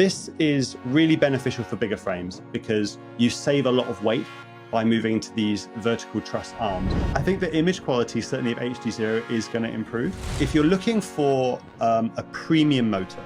This is really beneficial for bigger frames because you save a lot of weight by moving to these vertical truss arms. I think the image quality, certainly of HD0, is going to improve. If you're looking for a premium motor,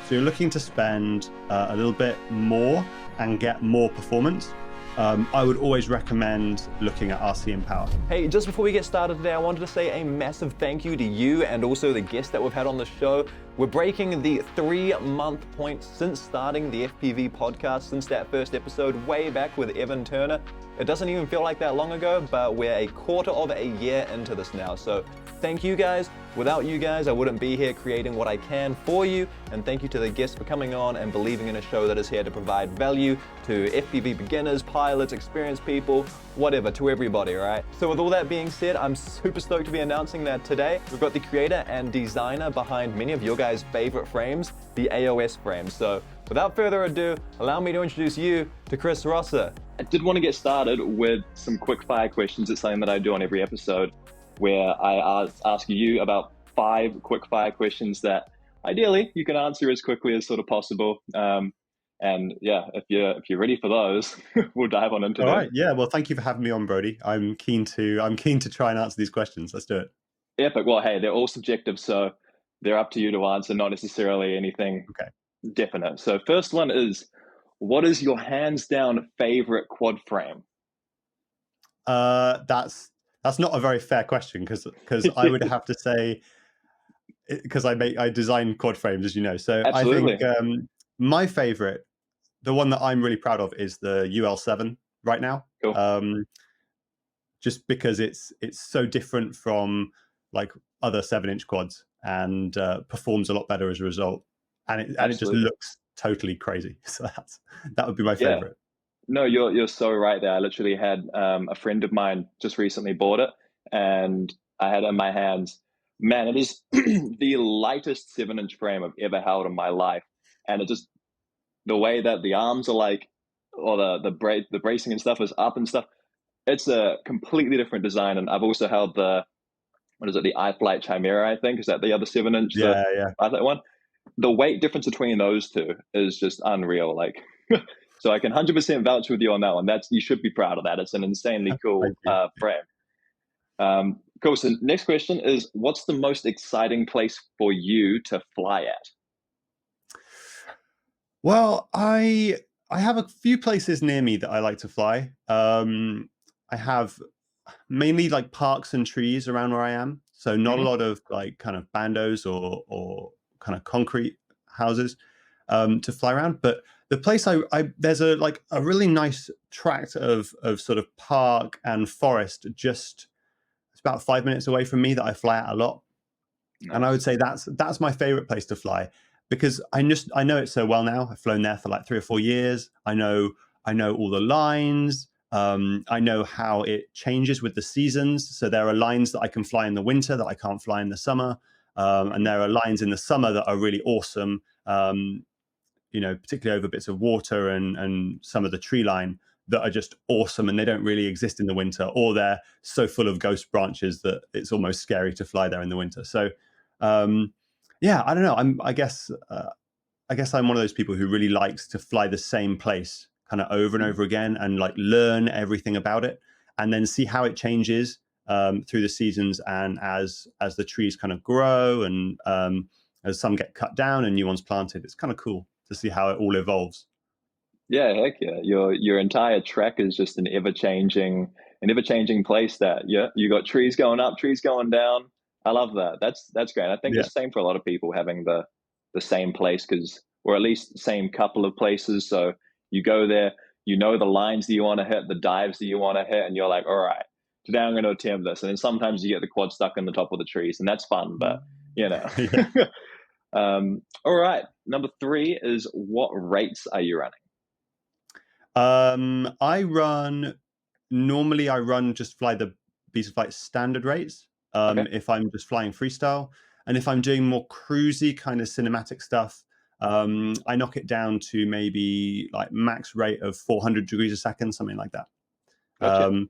so you're looking to spend a little bit more and get more performance, I would always recommend looking at RC Power. Hey, just before we get started today, I wanted to say a massive thank you to you and also the guests that we've had on the show. We're breaking the 3-month point since starting the FPV podcast, since that first episode way back with Evan Turner. It doesn't even feel like that long ago, but we're a quarter of a year into this now. So thank you guys. Without you guys, I wouldn't be here creating what I can for you. And thank you to the guests for coming on and believing in a show that is here to provide value to FPV beginners, pilots, experienced people, whatever, to everybody, all right? So with all that being said, I'm super stoked to be announcing that today we've got the creator and designer behind many of your guys' favorite frames, the AOS frames. So without further ado, allow me to introduce you to Chris Rosser. I did want to get started with some quick fire questions. It's something that I do on every episode where I ask you about 5 quick fire questions that ideally you can answer as quickly as sort of possible. And yeah, if you're ready for those, we'll dive on into All them. right. Yeah. Well, thank you for having me on, Brody. I'm keen to try and answer these questions. Let's do it. Epic. Well, hey, they're all subjective, so they're up to you to answer, not necessarily anything definite. So first one is, what is your hands down favorite quad frame? That's not a very fair question because I would have to say, because I design quad frames, as you know. So Absolutely. I think my favorite, the one that I'm really proud of, is the UL7 right now. Cool. Just because it's so different from like other 7-inch quads and performs a lot better as a result, and it just looks totally crazy. So that would be my favorite. No, you're so right there. I literally had a friend of mine just recently bought it, and I had it in my hands. Man, it is the lightest 7-inch frame I've ever held in my life, and it just, the way that the arms are like, or the bracing and stuff is up and stuff. It's a completely different design. And I've also held the iFlight Chimera, I think, is that the other 7-inch? Yeah. iFlight one. The weight difference between those two is just unreal. Like, so I can 100% vouch with you on that one. You should be proud of that. It's an insanely cool frame. Cool. So next question is, what's the most exciting place for you to fly at? Well, I have a few places near me that I like to fly. I have mainly like parks and trees around where I am. So not a lot of like kind of bandos or kind of concrete houses to fly around. But the place there's a really nice tract of sort of park and forest it's about 5 minutes away from me that I fly at a lot. Nice. And I would say that's my favorite place to fly because I know it so well now. I've flown there for like 3 or 4 years. I know all the lines. I know how it changes with the seasons. So there are lines that I can fly in the winter that I can't fly in the summer. And there are lines in the summer that are really awesome, particularly over bits of water and some of the tree line that are just awesome, and they don't really exist in the winter, or they're so full of ghost branches that it's almost scary to fly there in the winter. So I don't know. I guess I'm one of those people who really likes to fly the same place kind of over and over again and like learn everything about it and then see how it changes through the seasons and as the trees kind of grow and as some get cut down and new ones planted. It's kind of cool to see how it all evolves. Yeah, heck yeah. Your entire track is just an ever-changing place that you got trees going up, trees going down. I love that. That's great. I think it's the same for a lot of people having the same place, or at least the same couple of places. So you go there, you know the lines that you want to hit, the dives that you want to hit, and you're like, all right, today I'm going to attempt this. And then sometimes you get the quad stuck in the top of the trees, and that's fun, but all right. Number 3 is, what rates are you running? Normally I fly the Beta Flight standard rates if I'm just flying freestyle. And if I'm doing more cruisy kind of cinematic stuff, I knock it down to maybe like max rate of 400 degrees a second, something like that. Gotcha.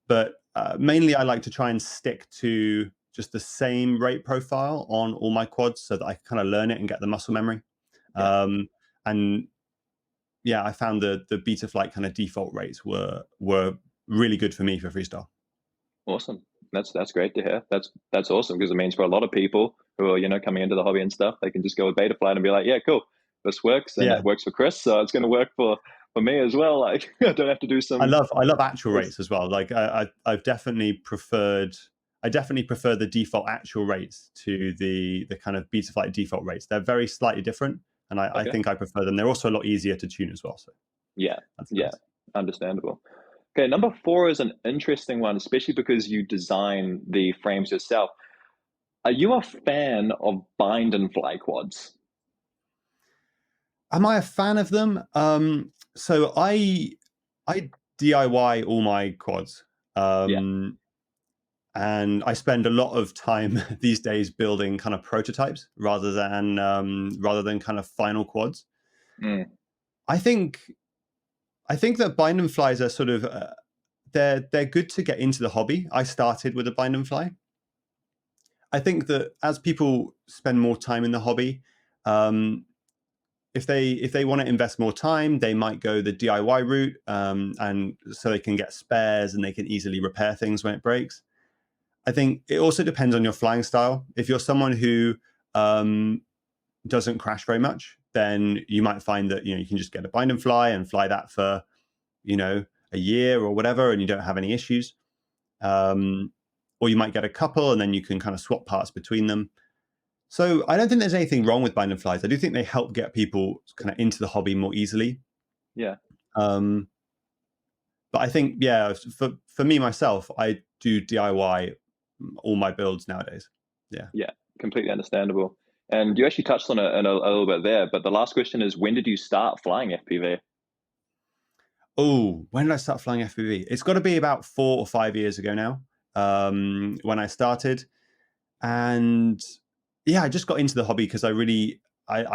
But mainly I like to try and stick to just the same rate profile on all my quads so that I can kind of learn it and get the muscle memory. And yeah, I found the Betaflight kind of default rates were really good for me for freestyle. Awesome. That's great to hear. That's awesome, because it means for a lot of people who are, you know, coming into the hobby and stuff, they can just go with Betaflight and be like, yeah, cool, this works, and Yeah, it works for Chris, so it's going to work for me as well. Like, I don't have to do I some. love actual rates as well. Like I've definitely preferred the default actual rates to the kind of Betaflight default rates. They're very slightly different, and I Okay. think I prefer them. They're also a lot easier to tune as well. So Yeah, that's yeah, nice. understandable. Okay, number 4 is an interesting one, especially because you design the frames yourself. Are you a fan of bind and fly quads? Am I a fan of them? So I DIY all my quads. Yeah. And I spend a lot of time these days building kind of prototypes rather than kind of final quads. Mm, I think that bind and flies are sort of they're good to get into the hobby. I started with a bind and fly. I think that as people spend more time in the hobby, if they want to invest more time, they might go the DIY route, and so they can get spares and they can easily repair things when it breaks. I think it also depends on your flying style. If you're someone who doesn't crash very much, then you might find that, you know, you can just get a bind and fly that for, you know, a year or whatever, and you don't have any issues. Or you might get a couple and then you can kind of swap parts between them. So I don't think there's anything wrong with bind and flies. I do think they help get people kind of into the hobby more easily. yeah. Um, but I think, yeah, for me myself, I do DIY all my builds nowadays. Yeah. Yeah, completely understandable. And you actually touched on it in a little bit there, but the last question is, when did you start flying FPV? Oh, when did I start flying FPV? It's got to be about 4 or 5 years ago now, when I started. And yeah, I just got into the hobby because I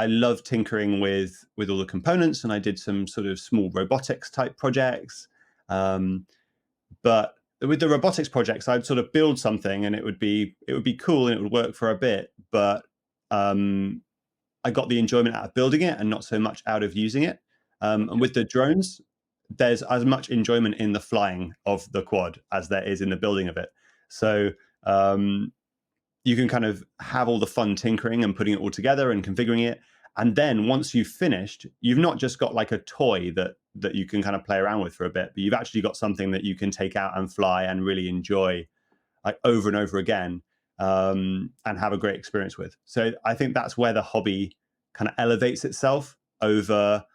love tinkering with all the components, and I did some sort of small robotics type projects. But with the robotics projects, I'd sort of build something and it would be cool and it would work for a bit, but I got the enjoyment out of building it and not so much out of using it. And with the drones, there's as much enjoyment in the flying of the quad as there is in the building of it. So you can kind of have all the fun tinkering and putting it all together and configuring it. And then once you've finished, you've not just got like a toy that you can kind of play around with for a bit, but you've actually got something that you can take out and fly and really enjoy, like over and over again, and have a great experience with. So I think that's where the hobby kind of elevates itself over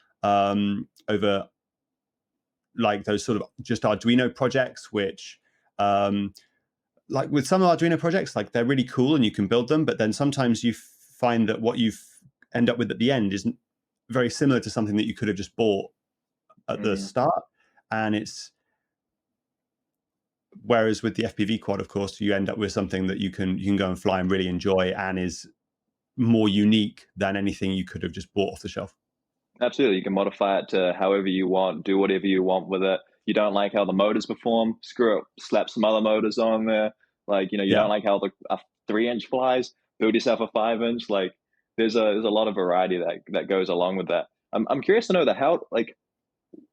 like those sort of just Arduino projects, which like with some Arduino projects, like they're really cool and you can build them, but then sometimes you find that what you end up with at the end is very similar to something that you could have just bought at the start. And it's, whereas with the FPV quad, of course, you end up with something that you can go and fly and really enjoy and is more unique than anything you could have just bought off the shelf. Absolutely. You can modify it to however you want, do whatever you want with it. You don't like how the motors perform, screw it, slap some other motors on there. Like, you know, you don't like how the 3-inch flies, build yourself a 5-inch. Like, there's a lot of variety that goes along with that. I'm curious to know that how, like,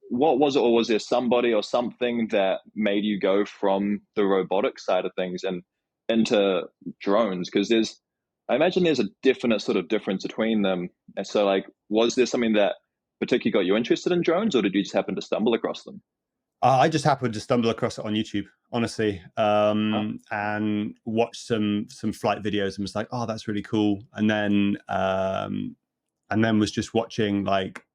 what was it, or was there somebody or something that made you go from the robotic side of things and into drones? Because I imagine there's a definite sort of difference between them. And so, like, was there something that particularly got you interested in drones, or did you just happen to stumble across them? I just happened to stumble across it on YouTube, honestly, and watched some flight videos and was like, "Oh, that's really cool." And then was just watching like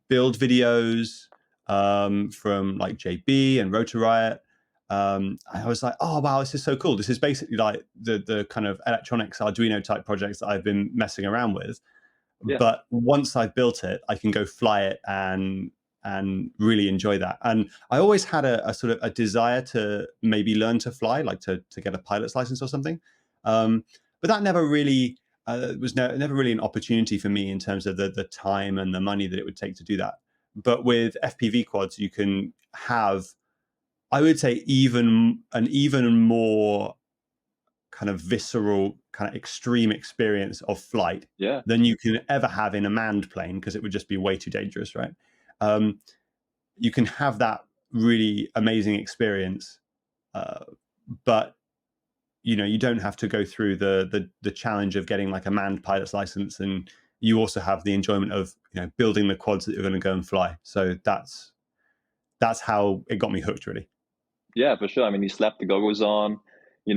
build videos from like JB and Rotor Riot. I was like, "Oh wow, this is so cool! This is basically like the kind of electronics Arduino type projects that I've been messing around with." Yeah. But once I've built it, I can go fly it and really enjoy that. And I always had a sort of a desire to maybe learn to fly, like to get a pilot's license or something. But that never really was never really an opportunity for me in terms of the time and the money that it would take to do that. But with FPV quads, you can have, I would say, an even more kind of visceral, kind of extreme experience of flight Yeah. than you can ever have in a manned plane, because it would just be way too dangerous, right? You can have that really amazing experience, but you don't have to go through the challenge of getting like a manned pilot's license, and you also have the enjoyment of building the quads that you're going to go and fly. So that's how it got me hooked, really. Yeah, for sure. I mean, you slap the goggles on, you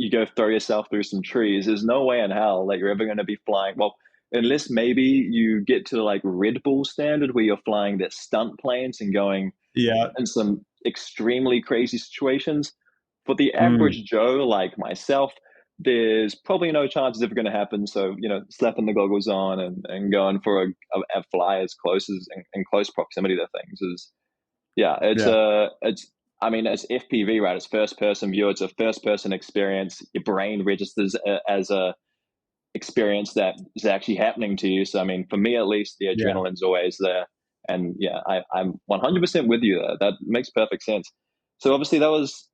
go throw yourself through some trees. There's no way in hell that you're ever going to be flying. Well, unless maybe you get to like Red Bull standard where you're flying their stunt planes and going Yeah. in some extremely crazy situations. For the Mm. average Joe like myself, there's probably no chance it's ever going to happen. So, slapping the goggles on and going for a fly as close as in close proximity to things is, it's I mean, it's FPV, right? It's first person view. It's a first person experience. Your brain registers as a experience that is actually happening to you. So, I mean, for me at least, the Yeah. adrenaline's always there. And yeah, I'm 100% with you there. That makes perfect sense. So obviously that was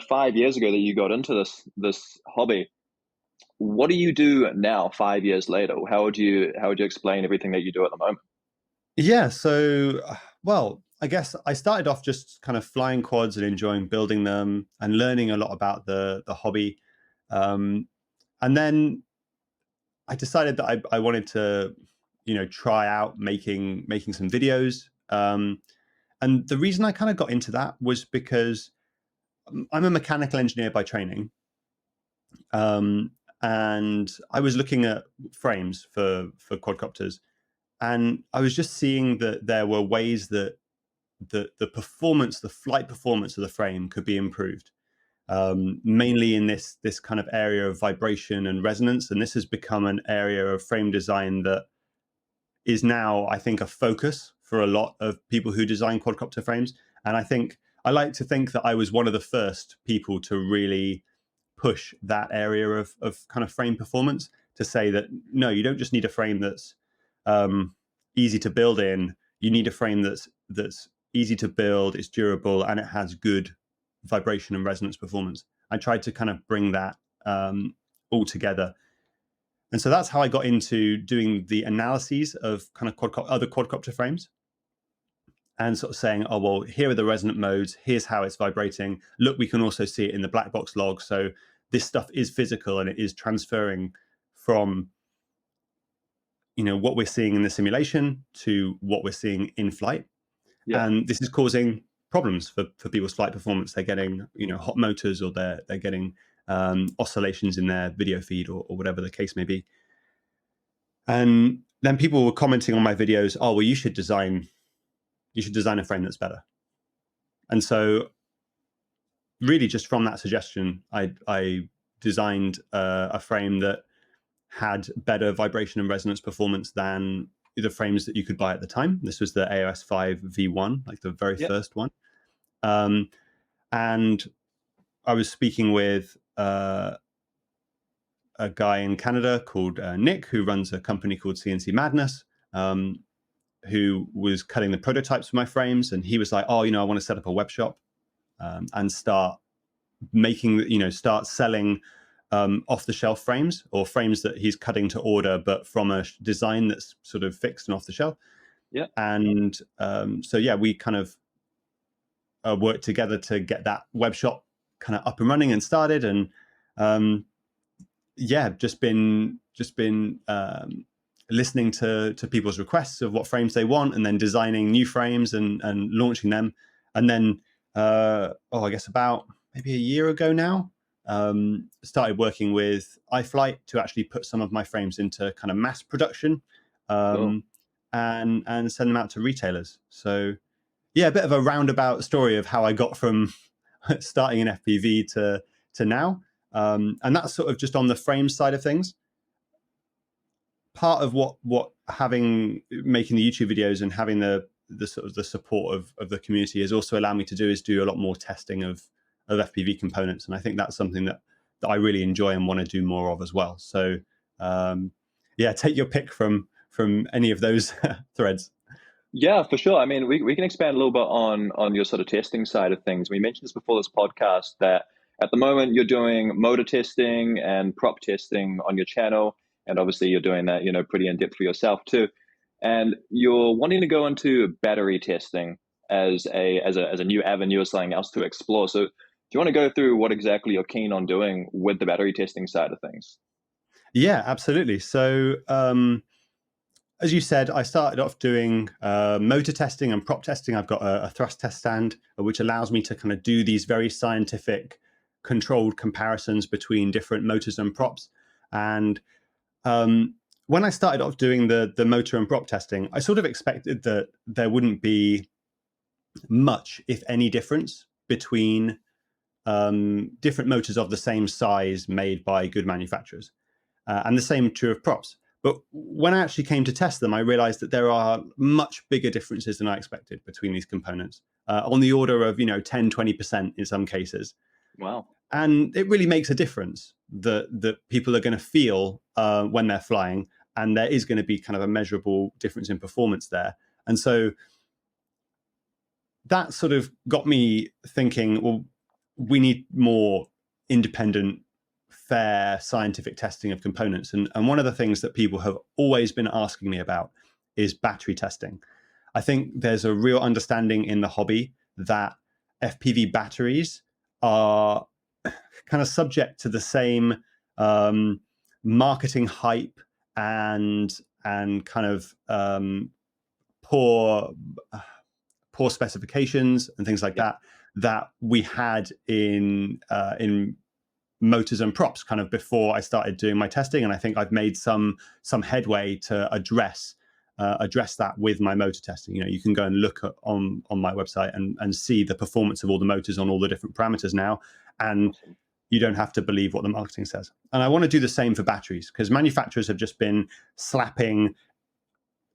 5 years ago that you got into this hobby. What do you do now, 5 years later? How would you explain everything that you do at the moment? Yeah. So, well, I guess I started off just kind of flying quads and enjoying building them and learning a lot about the hobby. And then I decided that I wanted to, try out making some videos. And the reason I kind of got into that was because I'm a mechanical engineer by training. And I was looking at frames for quadcopters, and I was just seeing that there were ways that the performance, the flight performance of the frame could be improved, mainly in this kind of area of vibration and resonance. And this has become an area of frame design that is now, I think, a focus for a lot of people who design quadcopter frames. And I like to think that I was one of the first people to really push that area of kind of frame performance, to say that no, you don't just need a frame that's easy to build in. You need a frame that's easy to build, it's durable, and it has good vibration and resonance performance. I tried to kind of bring that all together. And so that's how I got into doing the analyses of kind of other quadcopter frames, and sort of saying, oh, well, here are the resonant modes. Here's how it's vibrating. Look, we can also see it in the black box log. So this stuff is physical, and it is transferring from, what we're seeing in the simulation to what we're seeing in flight. Yeah. And this is causing problems for people's flight performance. They're getting, hot motors, or they're getting oscillations in their video feed, or whatever the case may be. And then people were commenting on my videos, oh, well, you should design a frame that's better. And so really just from that suggestion, I designed a frame that had better vibration and resonance performance than the frames that you could buy at the time. This was the AOS 5 V1, like the very first one. And I was speaking with a guy in Canada called Nick, who runs a company called CNC Madness, who was cutting the prototypes for my frames. And he was like, oh, I want to set up a web shop and start selling off-the-shelf frames, or frames that he's cutting to order, but from a design that's sort of fixed and off the shelf. Yeah. And so we kind of worked together to get that web shop kind of up and running and started. And just been listening to people's requests of what frames they want, and then designing new frames and launching them. And then I guess about maybe a year ago now, started working with iFlight to actually put some of my frames into kind of mass production, Cool. and send them out to retailers. So a bit of a roundabout story of how I got from starting in FPV to now. And that's sort of just on the frame side of things. Part of what making the YouTube videos and having the sort of the support of the community has also allowed me to do is do a lot more testing of FPV components. And I think that's something that I really enjoy and want to do more of as well. So take your pick from any of those threads. Yeah, for sure. I mean, we can expand a little bit on your sort of testing side of things. We mentioned this before this podcast, that at the moment you're doing motor testing and prop testing on your channel, and obviously you're doing that, pretty in depth for yourself too. And you're wanting to go into battery testing as a new avenue or something else to explore. So do you want to go through what exactly you're keen on doing with the battery testing side of things? Yeah, absolutely. So as you said, I started off doing motor testing and prop testing. I've got a thrust test stand, which allows me to kind of do these very scientific controlled comparisons between different motors and props. And when I started off doing the motor and prop testing, I sort of expected that there wouldn't be much, if any, difference between different motors of the same size made by good manufacturers. And the same true of props. But when I actually came to test them, I realized that there are much bigger differences than I expected between these components, on the order of 10, 20% in some cases. Wow. And it really makes a difference that people are going to feel when they're flying, and there is going to be kind of a measurable difference in performance there. And so that sort of got me thinking, well, we need more independent, fair scientific testing of components. And one of the things that people have always been asking me about is battery testing. I think there's a real understanding in the hobby that FPV batteries are kind of subject to the same marketing hype and kind of poor specifications and things like that we had in motors and props kind of before I started doing my testing. And I think I've made some headway to address that with my motor testing. You can go and look on my website and see the performance of all the motors on all the different parameters now, and you don't have to believe what the marketing says. And I want to do the same for batteries, because manufacturers have just been slapping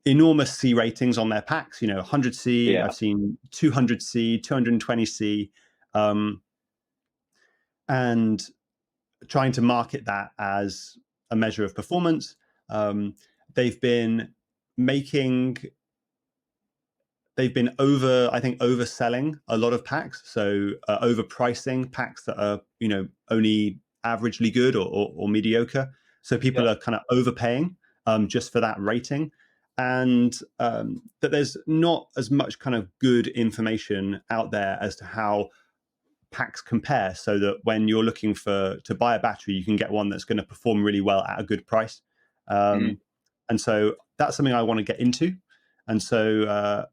enormous C ratings on their packs, 100C, I've seen 200C, 220C, and trying to market that as a measure of performance. They've been overselling a lot of packs, so overpricing packs that are only averagely good or mediocre. So people are kind of overpaying just for that rating, and that there's not as much kind of good information out there as to how packs compare, so that when you're looking to buy a battery, you can get one that's going to perform really well at a good price. And so that's something I want to get into. And so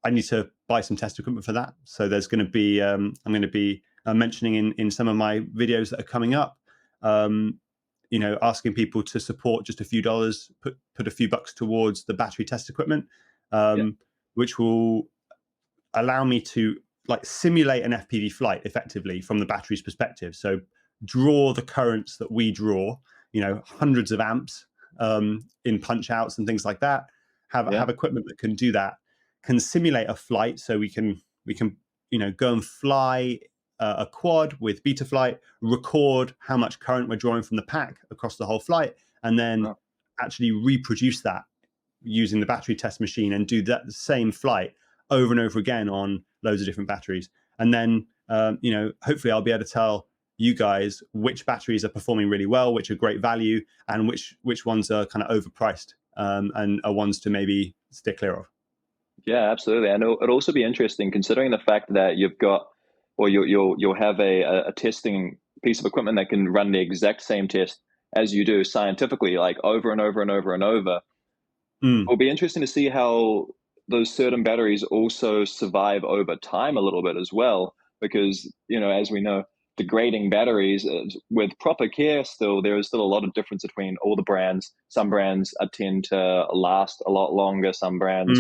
I need to buy some test equipment for that. So there's going to be, I'm going to be mentioning in some of my videos that are coming up, asking people to support just a few dollars, put a few bucks towards the battery test equipment, which will allow me to simulate an FPV flight effectively from the battery's perspective. So draw the currents that we draw, hundreds of amps in punch outs and things like that. Have equipment that can do that, can simulate a flight, so we can go and fly a quad with Betaflight, record how much current we're drawing from the pack across the whole flight, and then actually reproduce that using the battery test machine and do that same flight over and over again on loads of different batteries. And then hopefully I'll be able to tell you guys which batteries are performing really well, which are great value, and which ones are kind of overpriced and are ones to maybe steer clear of. Yeah, absolutely. And it'll also be interesting, considering the fact that you've got, or you'll have a testing piece of equipment that can run the exact same test as you do scientifically, like over and over and over and over. It'll be interesting to see how those certain batteries also survive over time a little bit as well, because as we know, degrading batteries with proper care, there is still a lot of difference between all the brands. Some brands tend to last a lot longer. Some brands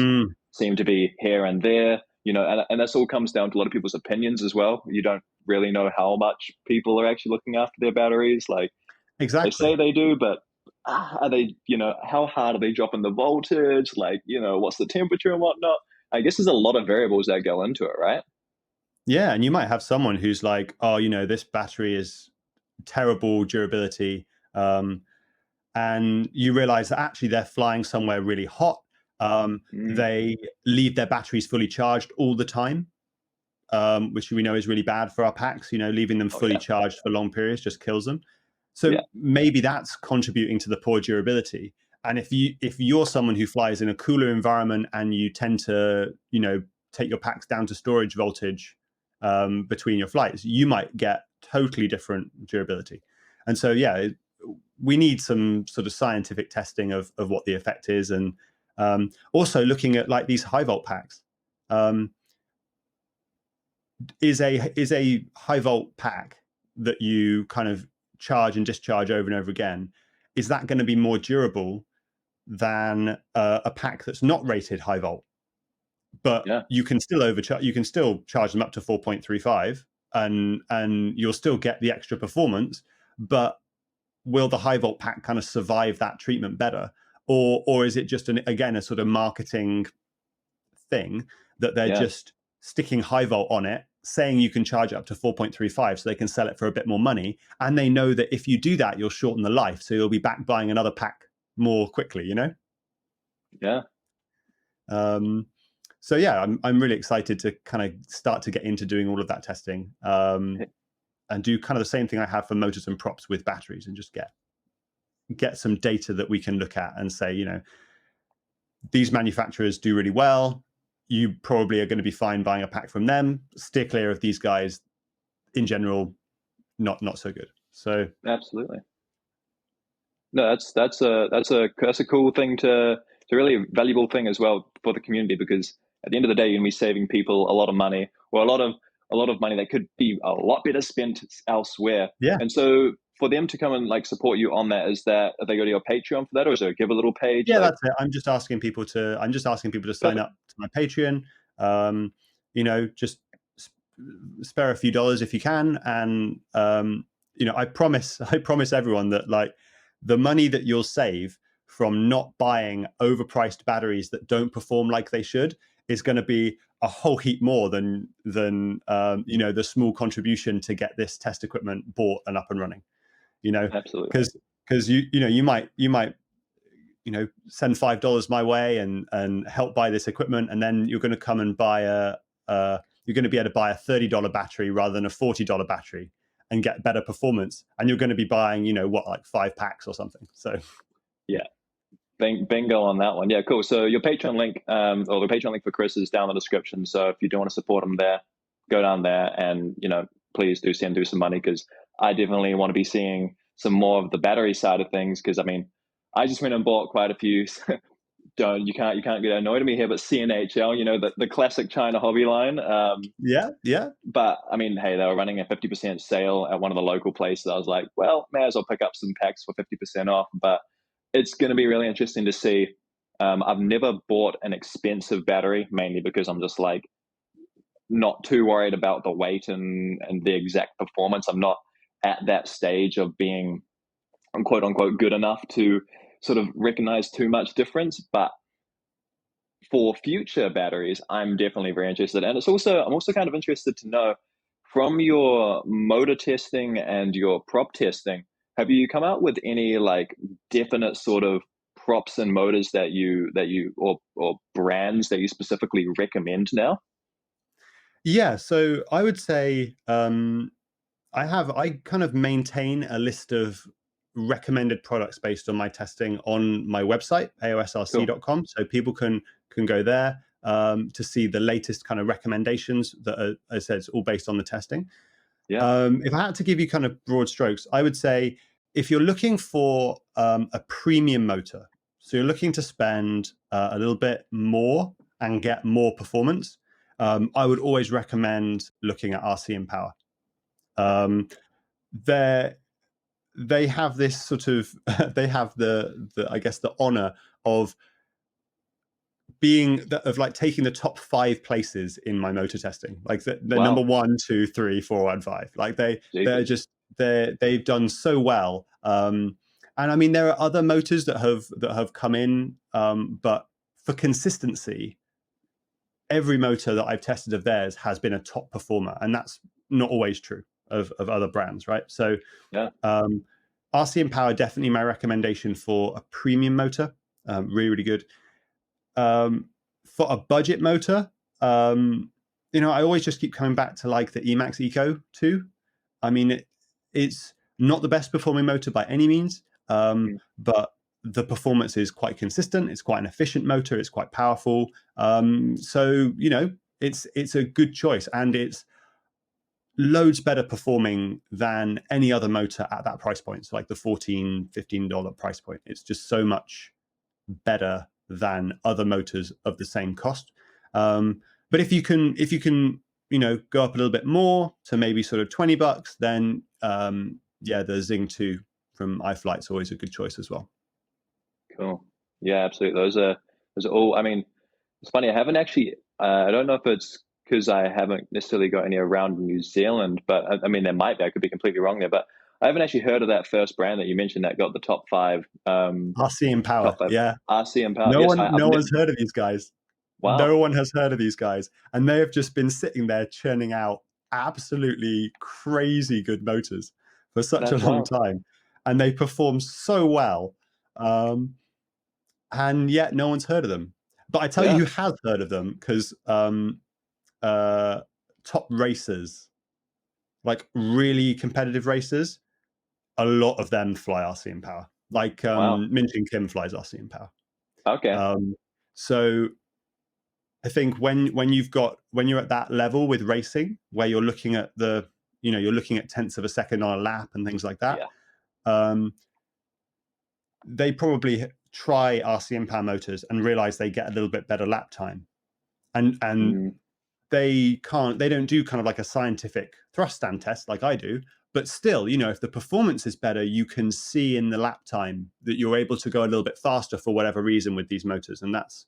seem to be here and there, and this all comes down to a lot of people's opinions as well. You don't really know how much people are actually looking after their batteries. Exactly. They say they do, but are they, how hard are they dropping the voltage? What's the temperature and whatnot? I guess there's a lot of variables that go into it, right? Yeah, and you might have someone who's like, oh, this battery is terrible durability, and you realize that actually they're flying somewhere really hot. They leave their batteries fully charged all the time, which we know is really bad for our packs. Leaving them fully charged for long periods just kills them. So maybe that's contributing to the poor durability. And if you're someone who flies in a cooler environment and you tend to, take your packs down to storage voltage between your flights, you might get totally different durability. And so, we need some sort of scientific testing of what the effect is, and also looking at like these high volt packs. Is a high volt pack that you kind of charge and discharge over and over again, is that going to be more durable than a pack that's not rated high volt? But you can still overcharge. You can still charge them up to 4.35, and you'll still get the extra performance. But will the high volt pack kind of survive that treatment better, or is it just a sort of marketing thing that they're just sticking high volt on it, saying you can charge it up to 4.35 so they can sell it for a bit more money, and they know that if you do that, you'll shorten the life, so you'll be back buying another pack more quickly. So I'm really excited to kind of start to get into doing all of that testing, and do kind of the same thing I have for motors and props with batteries, and just get some data that we can look at and say, these manufacturers do really well. You probably are going to be fine buying a pack from them. Steer clear of these guys. In general, not so good. So absolutely. No, that's a cool thing to really valuable thing as well for the community, because at the end of the day, you're gonna be saving people a lot of money, or a lot of money that could be a lot better spent elsewhere. Yeah. And so for them to come and like support you on that, are they go to your Patreon for that, or is there a give a little page? Yeah, that's it. I'm just asking people to sign up to my Patreon. Just spare a few dollars if you can, and I promise everyone that like the money that you'll save from not buying overpriced batteries that don't perform like they should is going to be a whole heap more than the small contribution to get this test equipment bought and up and running. Absolutely. Because you might send $5 my way and help buy this equipment, and then you're going to come and buy you're going to be able to buy a $30 battery rather than a $40 battery and get better performance, and you're going to be buying like 5 packs or something. So bingo on that one. Yeah, cool. So your Patreon link, or the Patreon link for Chris, is down in the description. So if you do want to support him there, go down there, and please do send through some money, because I definitely want to be seeing some more of the battery side of things. Because I just went and bought quite a few. You can't get annoyed at me here, but CNHL, the classic China hobby line. Yeah. But hey, they were running a 50% sale at one of the local places. I was like, well, may as well pick up some packs for 50% off. But it's going to be really interesting to see. I've never bought an expensive battery, mainly because I'm just like not too worried about the weight and the exact performance. I'm not at that stage of being quote unquote good enough to sort of recognize too much difference. But for future batteries, I'm definitely very interested. And I'm also kind of interested to know, from your motor testing and your prop testing, have you come out with any like definite sort of props and motors that you or brands that you specifically recommend now? Yeah, so I would say I kind of maintain a list of recommended products based on my testing on my website, aosrc.com. Cool. So people can go there to see the latest kind of recommendations that are, as I said, it's all based on the testing. Yeah. If I had to give you kind of broad strokes, I would say if you're looking for a premium motor, so you're looking to spend a little bit more and get more performance, I would always recommend looking at RC Empower. They have this sort of they have the I guess the honor of taking the top 5 places in my motor testing, like the wow. Number 1, 2, 3, 4, and 5. Like they've done so well. And I mean, there are other motors that have come in, but for consistency, every motor that I've tested of theirs has been a top performer, and that's not always true of other brands, right? So yeah. RC Empower, definitely my recommendation for a premium motor. Really, really good. For a budget motor, I always just keep coming back to like the Emax Eco 2. I mean, it's not the best performing motor by any means, but the performance is quite consistent. It's quite an efficient motor. It's quite powerful. So it's a good choice, and it's loads better performing than any other motor at that price point. So like the $14-15 price point. It's just so much better than other motors of the same cost. But if you can go up a little bit more to maybe sort of $20, then the Zing 2 from iFlight is always a good choice as well. Cool. Yeah, absolutely. Those are all. I mean, it's funny. I haven't actually. I don't know if it's because I haven't necessarily got any around New Zealand, but I mean, there might be. I could be completely wrong there, but I haven't actually heard of that first brand that you mentioned that got the top 5. RC Power. Top 5. Yeah. RC Power. No one's heard of these guys. Wow. No one has heard of these guys, and they have just been sitting there churning out absolutely crazy good motors for such a long time, and they perform so well, and yet no one's heard of them. But I tell you who has heard of them, because top racers, like really competitive racers, a lot of them fly RC Power. Like Minchin Kim flies RC Power. Okay. So I think when you're at that level with racing, where you're looking at you're looking at tenths of a second on a lap and things like that, they probably try RC Power motors and realize they get a little bit better lap time, and they don't do kind of like a scientific thrust stand test like I do, but still, if the performance is better, you can see in the lap time that you're able to go a little bit faster for whatever reason with these motors, and that's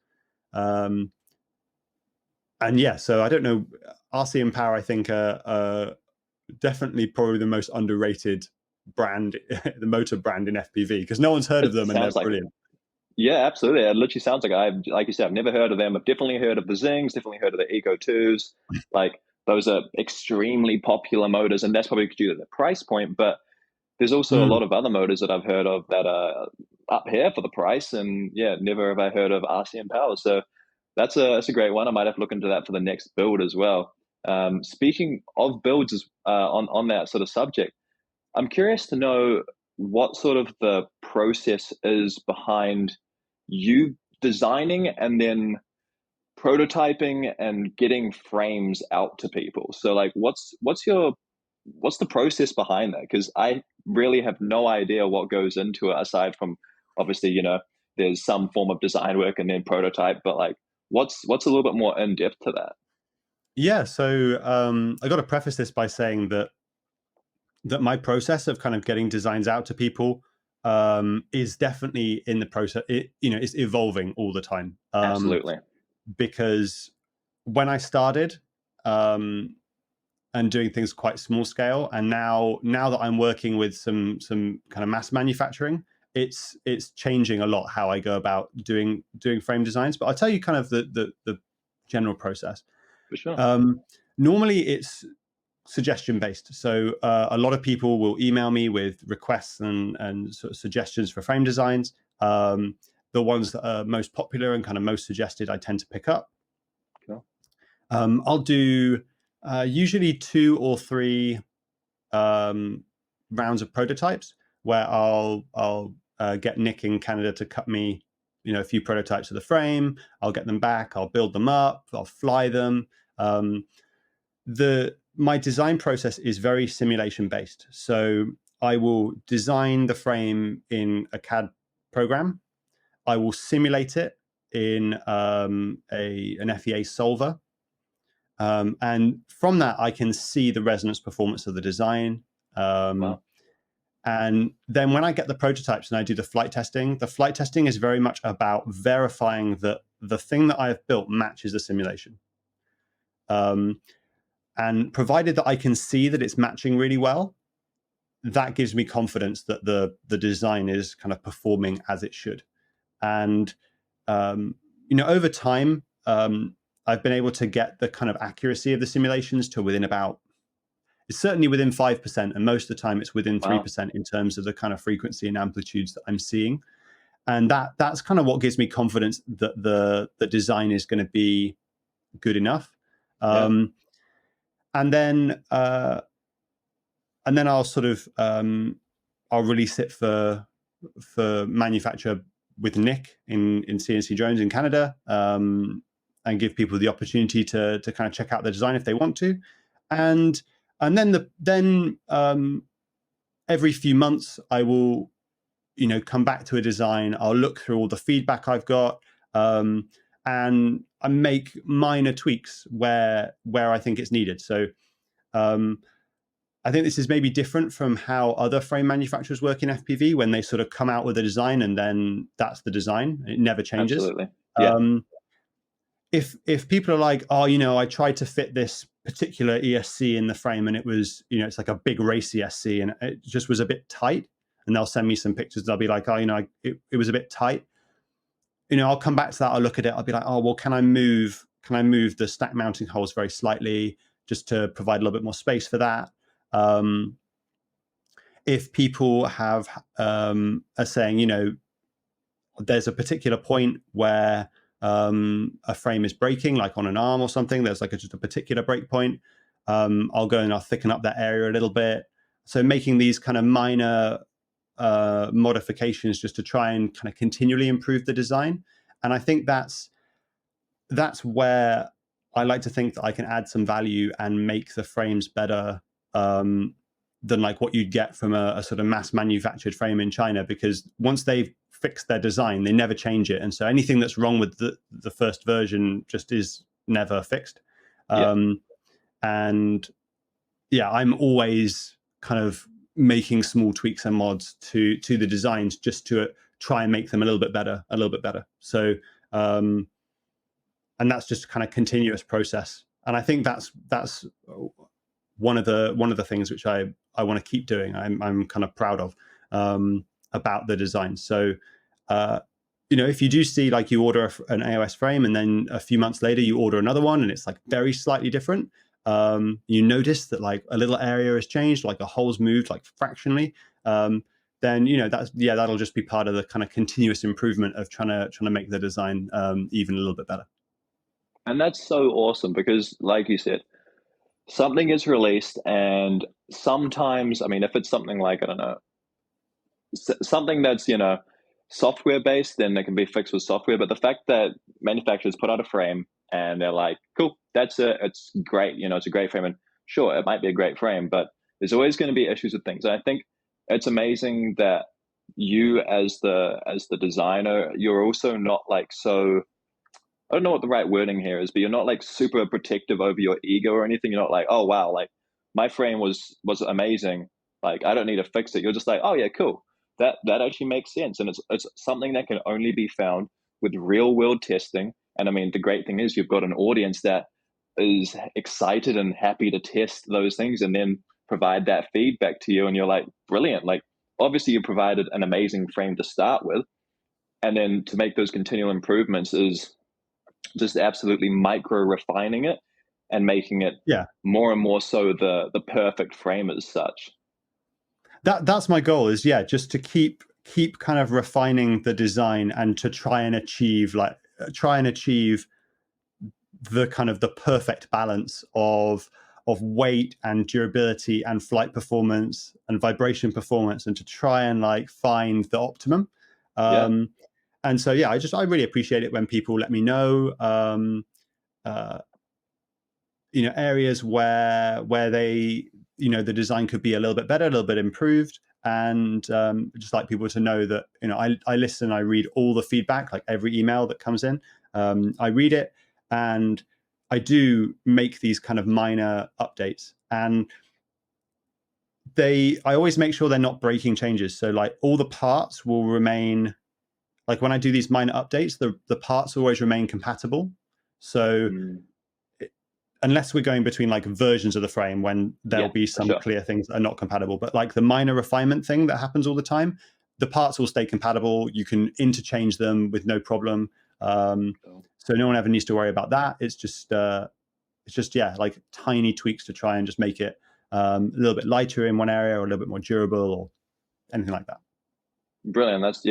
so I don't know, RC Power I think are definitely probably the most underrated brand, the motor brand in FPV, because no one's heard of them, and they're brilliant. Yeah, absolutely. It literally sounds like you said, I've never heard of them. I've definitely heard of the Zings, definitely heard of the Eco 2s. Like, those are extremely popular motors, and that's probably due to the price point. But there's also a lot of other motors that I've heard of that are up here for the price, and never have I heard of RC Power. So that's a great one. I might have to look into that for the next build as well. Speaking of builds, on that sort of subject, I'm curious to know what sort of the process is behind you designing and then prototyping and getting frames out to people. So like, what's the process behind that? Because I really have no idea what goes into it, aside from obviously, there's some form of design work and then prototype, but like, what's a little bit more in depth to that? Yeah. So I got to preface this by saying that my process of kind of getting designs out to people is definitely in the process. It's evolving all the time. Absolutely. Because when I started and doing things quite small scale, and now that I'm working with some kind of mass manufacturing, it's changing a lot how I go about doing frame designs. But I'll tell you kind of the general process. For sure. Normally it's suggestion based. So a lot of people will email me with requests and sort of suggestions for frame designs. The ones that are most popular and kind of most suggested, I tend to pick up. Cool. I'll do usually 2 or 3 rounds of prototypes, where I'll get Nick in Canada to cut me, a few prototypes of the frame. I'll get them back. I'll build them up. I'll fly them. My design process is very simulation based. So I will design the frame in a CAD program. I will simulate it in an FEA solver. And from that, I can see the resonance performance of the design. Wow. And then when I get the prototypes and I do the flight testing is very much about verifying that the thing that I have built matches the simulation. And provided that I can see that it's matching really well, that gives me confidence that the design is kind of performing as it should. And, over time, I've been able to get the kind of accuracy of the simulations to it's certainly within 5%. And most of the time it's within 3% in terms of the kind of frequency and amplitudes that I'm seeing. And that's kind of what gives me confidence that the design is going to be good enough. And then I'll sort of I'll release it for manufacture with Nick in CNC Drones in Canada, and give people the opportunity to kind of check out the design if they want to, and then every few months I will come back to a design. I'll look through all the feedback I've got, and I make minor tweaks where I think it's needed. So I think this is maybe different from how other frame manufacturers work in FPV, when they sort of come out with a design and then that's the design. It never changes. Absolutely. Yeah. If people are like, oh, I tried to fit this particular ESC in the frame and it was, it's like a big race ESC and it just was a bit tight, and they'll send me some pictures and I'll be like, oh, it was a bit tight. I'll come back to that. I'll look at it. I'll be like, oh, well, can I move the stack mounting holes very slightly just to provide a little bit more space for that? If people are saying, there's a particular point where a frame is breaking, like on an arm or something, there's like just a particular break point, I'll go and I'll thicken up that area a little bit. So making these kind of minor modifications just to try and kind of continually improve the design. And I think that's where I like to think that I can add some value and make the frames better than like what you'd get from a sort of mass manufactured frame in China, because once they've fixed their design, they never change it. And so anything that's wrong with the first version just is never fixed. And yeah, I'm always kind of making small tweaks and mods to the designs just to try and make them a little bit better. So, and that's just a kind of continuous process. And I think that's one of the things which I want to keep doing. I'm kind of proud of about the design. So, if you do see, like, you order an AOS frame and then a few months later you order another one and it's like very slightly different, you notice that like a little area has changed, like a hole's moved like fractionally, then that'll just be part of the kind of continuous improvement of trying to make the design even a little bit better. And that's so awesome because, like you said, something is released, and sometimes, I mean, if it's something like, I don't know, something that's, software based, then it can be fixed with software. But the fact that manufacturers put out a frame and they're like, cool, that's it, it's great, it's a great frame. And sure, it might be a great frame, but there's always going to be issues with things. And I think it's amazing that you, as the designer, you're also not like so, I don't know what the right wording here is, but you're not like super protective over your ego or anything. You're not like, oh wow, like my frame was amazing, like I don't need to fix it. You're just like, oh yeah, cool. That actually makes sense, and it's something that can only be found with real world testing. And I mean, the great thing is you've got an audience that is excited and happy to test those things and then provide that feedback to you, and you're like, brilliant. Like, obviously you provided an amazing frame to start with, and then to make those continual improvements is just absolutely micro refining it and making it more and more so the perfect frame as such. That's my goal, is just to keep kind of refining the design and to try and achieve the kind of the perfect balance of weight and durability and flight performance and vibration performance, and to try and like find the optimum. And so I really appreciate it when people let me know areas where they, the design could be a little bit better, a little bit improved. And just like people to know that, I listen, I read all the feedback, like every email that comes in. I read it and I do make these kind of minor updates, and I always make sure they're not breaking changes. So like all the parts will remain, like when I do these minor updates, the parts always remain compatible. So unless we're going between like versions of the frame, when there'll be some clear things that are not compatible, but like the minor refinement thing that happens all the time, the parts will stay compatible. You can interchange them with no problem. So no one ever needs to worry about that. It's just like tiny tweaks to try and just make it a little bit lighter in one area or a little bit more durable or anything like that. Brilliant. That's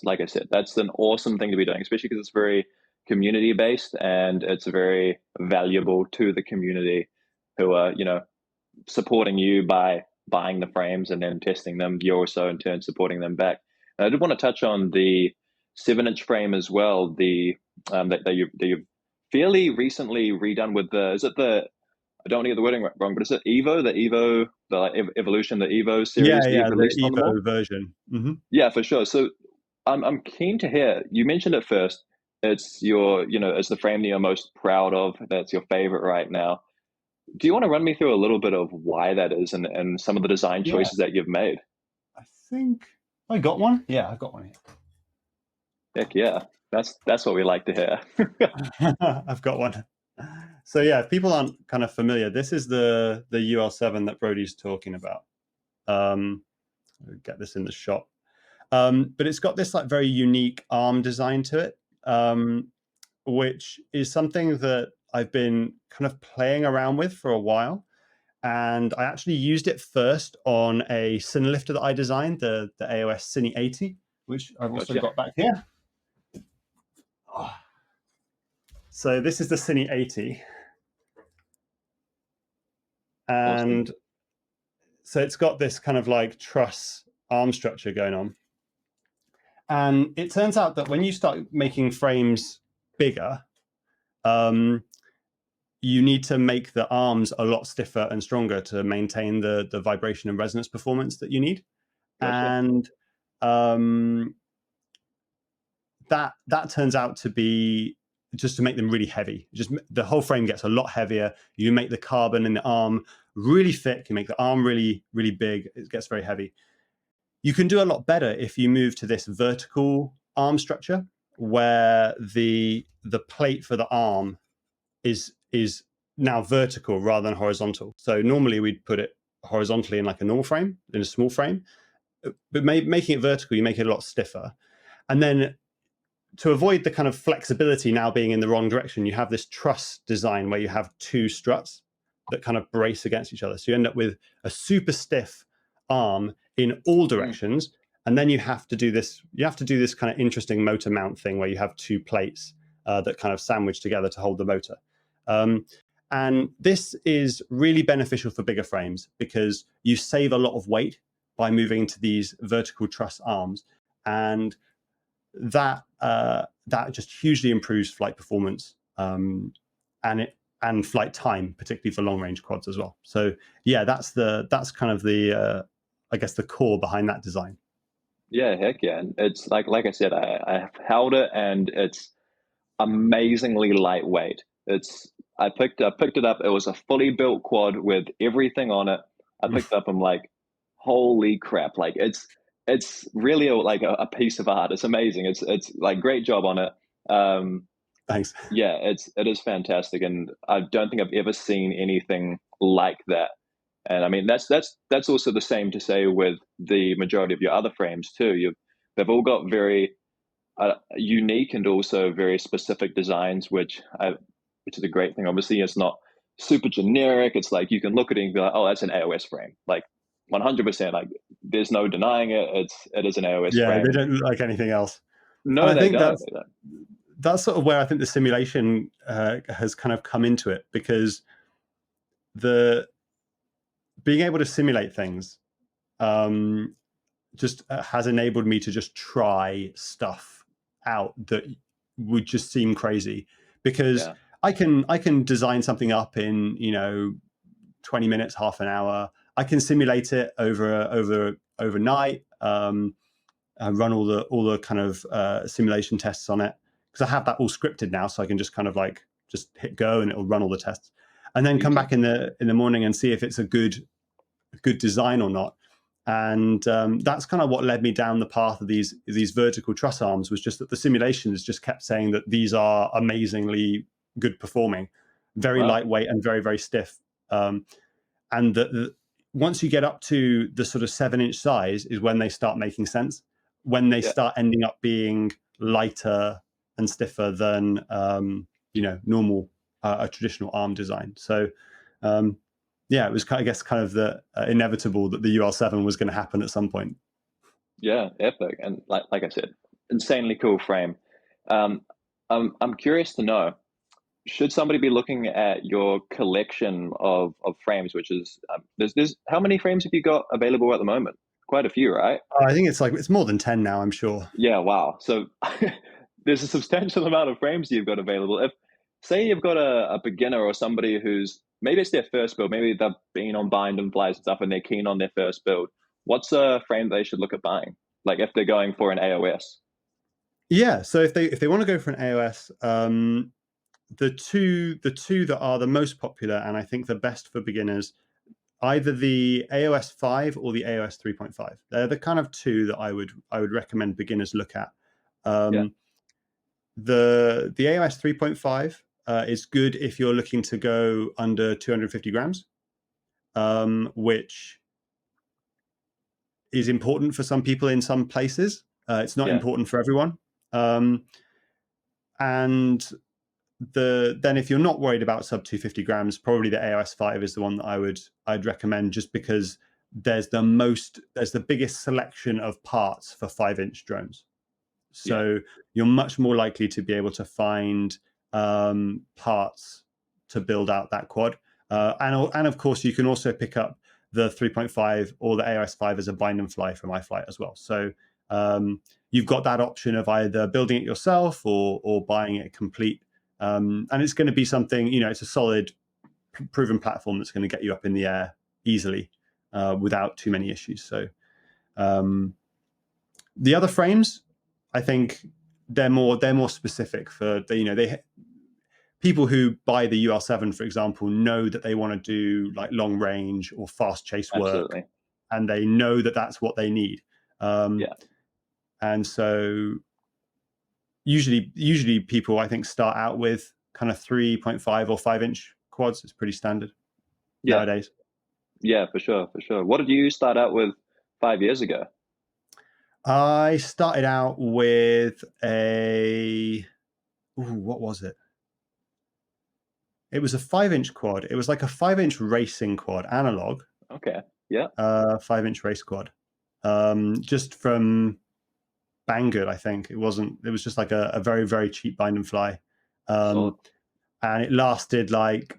like I said, that's an awesome thing to be doing, especially because it's very community based, and it's very valuable to the community who are, you know, supporting you by buying the frames and then testing them. You're also in turn supporting them back. And I did want to touch on the 7-inch frame as well. The that you've fairly recently redone with the, is it the, I don't want to get the wording wrong, but is it Evo, the like, Evolution, the Evo series that you've released the on them all? Evo version. Yeah, for sure. So I'm keen to hear, you mentioned it first, it's your, you know, it's the frame that you're most proud of, that's your favorite right now. Do you want to run me through a little bit of why that is, and some of the design choices that you've made? I think I got one. Yeah, I've got one here. Heck yeah, that's what we like to hear. I've got one. So yeah, if people aren't kind of familiar, this is the UL7 that Brody's talking about. I'll get this in the shot. But it's got this like very unique arm design to it, which is something that I've been kind of playing around with for a while. And I actually used it first on a cine lifter that I designed, the AOS Cine 80, which I've also got back here. So this is the Cine 80. And awesome. So it's got this kind of like truss arm structure going on. And it turns out that when you start making frames bigger, you need to make the arms a lot stiffer and stronger to maintain the vibration and resonance performance that you need. Gotcha. And that turns out to be just to make them really heavy. Just the whole frame gets a lot heavier. You make the carbon in the arm really thick. You make the arm really, really big. It gets very heavy. You can do a lot better if you move to this vertical arm structure, where the plate for the arm is now vertical rather than horizontal. So normally we'd put it horizontally in like a normal frame, in a small frame, but making it vertical, you make it a lot stiffer. And then to avoid the kind of flexibility now being in the wrong direction, you have this truss design where you have two struts that kind of brace against each other. So you end up with a super stiff arm in all directions. And then you have to do this kind of interesting motor mount thing where you have two plates that kind of sandwich together to hold the motor. And this is really beneficial for bigger frames because you save a lot of weight by moving to these vertical truss arms. And that just hugely improves flight performance and flight time, particularly for long range quads as well. So yeah, that's kind of the I guess the core behind that design. Yeah, heck yeah. And it's like I said, I held it and it's amazingly lightweight. I picked it up. It was a fully built quad with everything on it. I picked it up. I'm like, holy crap! Like it's really a piece of art. It's amazing. It's like great job on it. Thanks. Yeah, it is fantastic, and I don't think I've ever seen anything like that. And I mean, that's also the same to say with the majority of your other frames too. They've all got very unique and also very specific designs, which is a great thing. Obviously, it's not super generic. It's like you can look at it and be like, oh, that's an AOS frame. Like 100%. Like there's no denying it. It is an AOS frame. Yeah, they don't look like anything else. No, I think that's sort of where I think the simulation has kind of come into it, because being able to simulate things just has enabled me to just try stuff out that would just seem crazy, because I can design something up in 20 minutes, half an hour. I can simulate it overnight, run all the kind of simulation tests on it, because I have that all scripted now, so I can just kind of like just hit go and it'll run all the tests, and then come back in the morning and see if it's a good design or not. And that's kind of what led me down the path of these vertical truss arms, was just that the simulations just kept saying that these are amazingly good performing, very lightweight and very, very stiff. And that once you get up to the sort of 7-inch size is when they start making sense, when they start ending up being lighter and stiffer than normal a traditional arm design. So yeah, it was kind of the inevitable that the UL7 was going to happen at some point. Yeah, epic. And like I said, insanely cool frame. I'm curious to know, should somebody be looking at your collection of frames, which is, there's how many frames have you got available at the moment? Quite a few, right? I think it's more than 10 now, I'm sure. Yeah, wow. So there's a substantial amount of frames you've got available. If, say you've got a beginner or somebody who's, maybe it's their first build, maybe they've been on bind and flies and stuff and they're keen on their first build, what's a frame they should look at buying? Like if they're going for an AOS? Yeah, so if they want to go for an AOS, the two that are the most popular and I think the best for beginners, either the AOS 5 or the AOS 3.5. They're the kind of two that I would recommend beginners look at. Yeah. The AOS 3.5 is good if you're looking to go under 250 grams, which is important for some people in some places. It's not important for everyone. And then if you're not worried about sub 250 grams, probably the AOS 5 is the one that I'd recommend, just because there's the biggest selection of parts for 5-inch drones. So you're much more likely to be able to find parts to build out that quad. And of course, you can also pick up the 3.5 or the AOS 5 as a bind and fly from iFlight as well. So you've got that option of either building it yourself or buying it complete. And it's going to be something, it's a solid, proven platform that's going to get you up in the air easily without too many issues. So the other frames, I think they're more specific for people who buy the UL7, for example, know that they want to do like long range or fast chase work. Absolutely. And they know that that's what they need. And so usually people, I think, start out with kind of 3.5 or 5-inch quads. It's pretty standard nowadays. Yeah, for sure. What did you start out with 5 years ago? I started out with what was it? It was a 5-inch quad. It was like a 5-inch racing quad, analog. Okay. Yeah. 5-inch race quad. Just from Banggood, I think. It was just like a very, very cheap bind and fly. And it lasted like,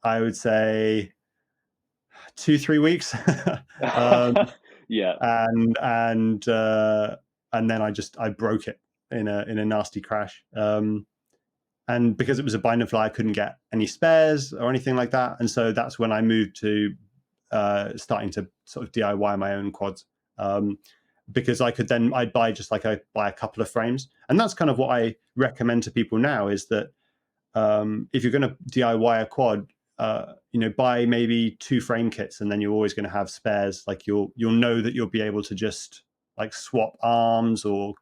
I would say 2-3 weeks. Yeah. And then I broke it in a nasty crash. And because it was a bind and fly, I couldn't get any spares or anything like that. And so that's when I moved to starting to sort of DIY my own quads. Because I'd buy a couple of frames. And that's kind of what I recommend to people now, is that if you're going to DIY a quad, buy maybe 2 frame kits, and then you're always going to have spares. Like you'll know that you'll be able to just like swap arms or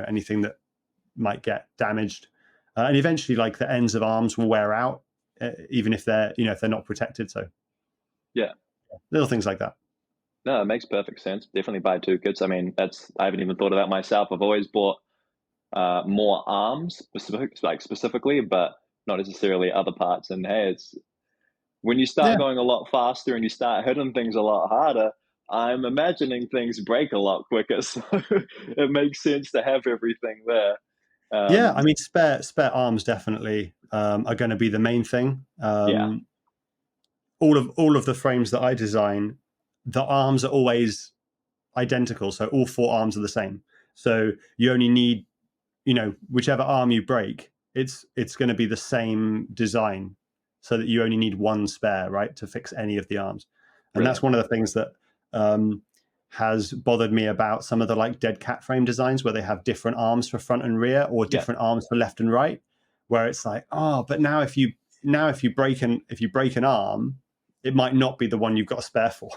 anything that might get damaged. And eventually, like the ends of arms will wear out, even if they're not protected. So little things like that. No, it makes perfect sense. Definitely buy 2 kits. I mean, I haven't even thought of that myself. I've always bought more arms specifically, but not necessarily other parts. And hey, it's when you start going a lot faster and you start hitting things a lot harder, I'm imagining things break a lot quicker. So it makes sense to have everything there. I mean, spare arms definitely are going to be the main thing. All of the frames that I design, the arms are always identical. So all 4 arms are the same. So you only need, whichever arm you break, it's going to be the same design, so that you only need 1 spare, right, to fix any of the arms. And that's one of the things that has bothered me about some of the like dead cat frame designs, where they have different arms for front and rear, or different arms for left and right, where it's like, but now if you break an arm, it might not be the one you've got a spare for.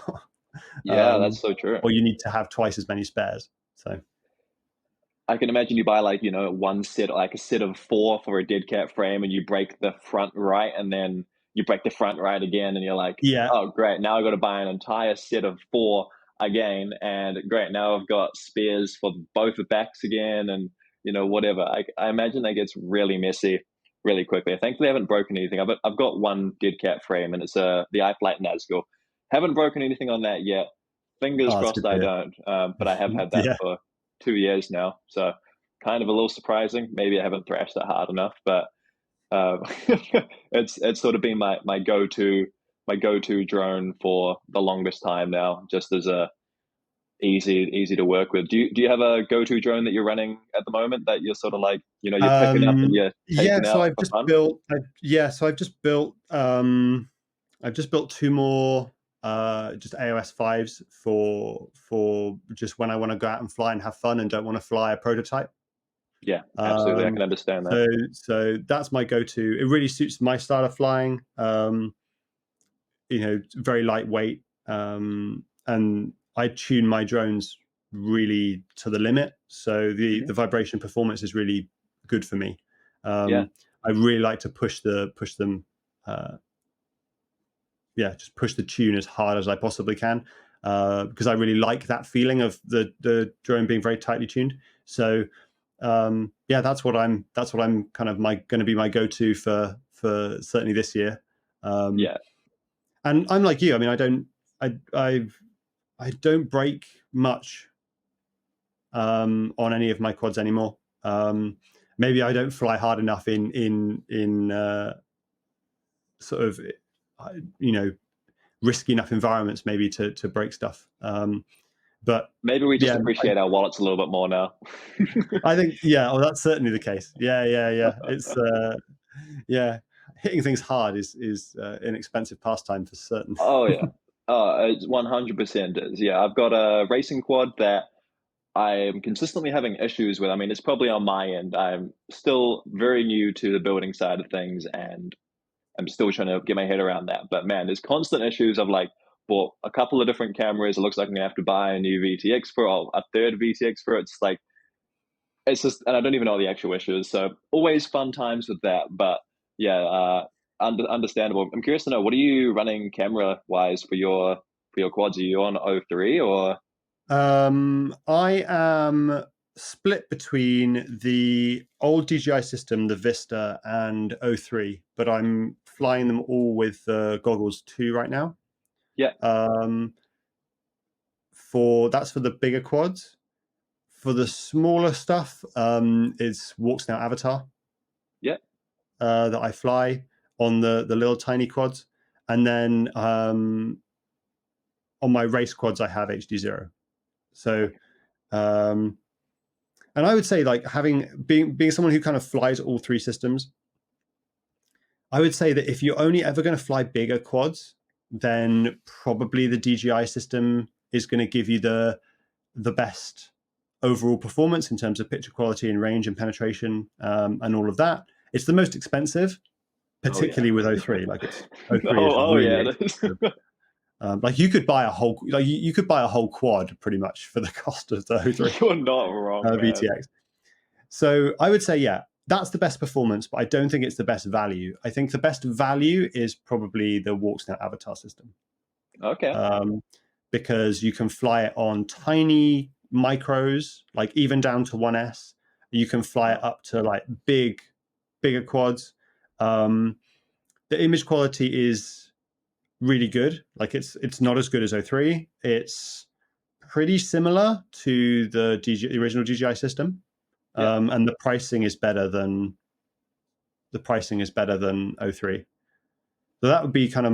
That's so true. Or you need to have twice as many spares. So I can imagine you buy one set, like a set of 4 for a dead cat frame, and you break the front right, and then you break the front right again, and you're like, oh great, now I've got to buy an entire set of 4 again, and great, now I've got spares for both the backs again, and whatever. I imagine that gets really messy really quickly. I thankfully haven't broken anything. I've got one dead cat frame, and it's the iFlight Nazgul. Haven't broken anything on that yet. Fingers crossed I don't. But I have had that for 2 years now. So kind of a little surprising. Maybe I haven't thrashed it hard enough, but it's sort of been my go-to drone for the longest time now, just as a easy to work with. Do you have a go-to drone that you're running at the moment that you're sort of like, you're picking up and you're Yeah, taking so out I've for just fun? built. I've just built two more just AOS 5s for just when I want to go out and fly and have fun and don't want to fly a prototype. Yeah, absolutely. I can Um, understand that. so that's my go-to. It really suits my style of flying. Very lightweight, and I tune my drones really to the limit. So the vibration performance is really good for me. Yeah. I really like to push them. Just push the tune as hard as I possibly can, because I really like that feeling of the drone being very tightly tuned. So that's what I'm kind of going to be my go-to for certainly this year. Yeah. And I'm like you. I mean, I don't break much on any of my quads anymore. Maybe I don't fly hard enough in sort of risky enough environments maybe to break stuff. But maybe we just appreciate our wallets a little bit more now. I think that's certainly the case. Yeah. It's hitting things hard is an expensive pastime for certain. Oh yeah. It's 100% is. Yeah, I've got a racing quad that I'm consistently having issues with. I mean, it's probably on my end. I'm still very new to the building side of things, and I'm still trying to get my head around that. But man, there's constant issues of like, bought a couple of different cameras. It looks like I'm gonna have to buy a new VTX for a third VTX for it. It's like, it's just, and I don't even know the actual issues. So always fun times with that. But yeah, understandable. I'm curious to know, what are you running camera wise for your quads? Are you on 03 or? I am split between the old DJI system, the Vista, and 03, but I'm flying them all with goggles 2 right now. Yeah. That's for the bigger quads. For the smaller stuff, it's Walks Now Avatar. Yeah. That I fly on the little tiny quads, and then on my race quads I have HD0. So, and I would say, like, being someone who kind of flies all 3 systems, I would say that if you're only ever going to fly bigger quads, then probably the DJI system is going to give you the best overall performance in terms of picture quality and range and penetration, and all of that. It's the most expensive, particularly with 03. Like, it's 03 is really expensive. Like, you could buy a whole quad pretty much for the cost of the 03. You're not wrong, VTX. So I would say, that's the best performance, but I don't think it's the best value. I think the best value is probably the Walks Now Avatar system. Okay. Because you can fly it on tiny micros, like even down to 1S. You can fly it up to like bigger quads. The image quality is really good. Like, it's not as good as 03. It's pretty similar to the original DJI system. And the pricing is better than 03. So that would be kind of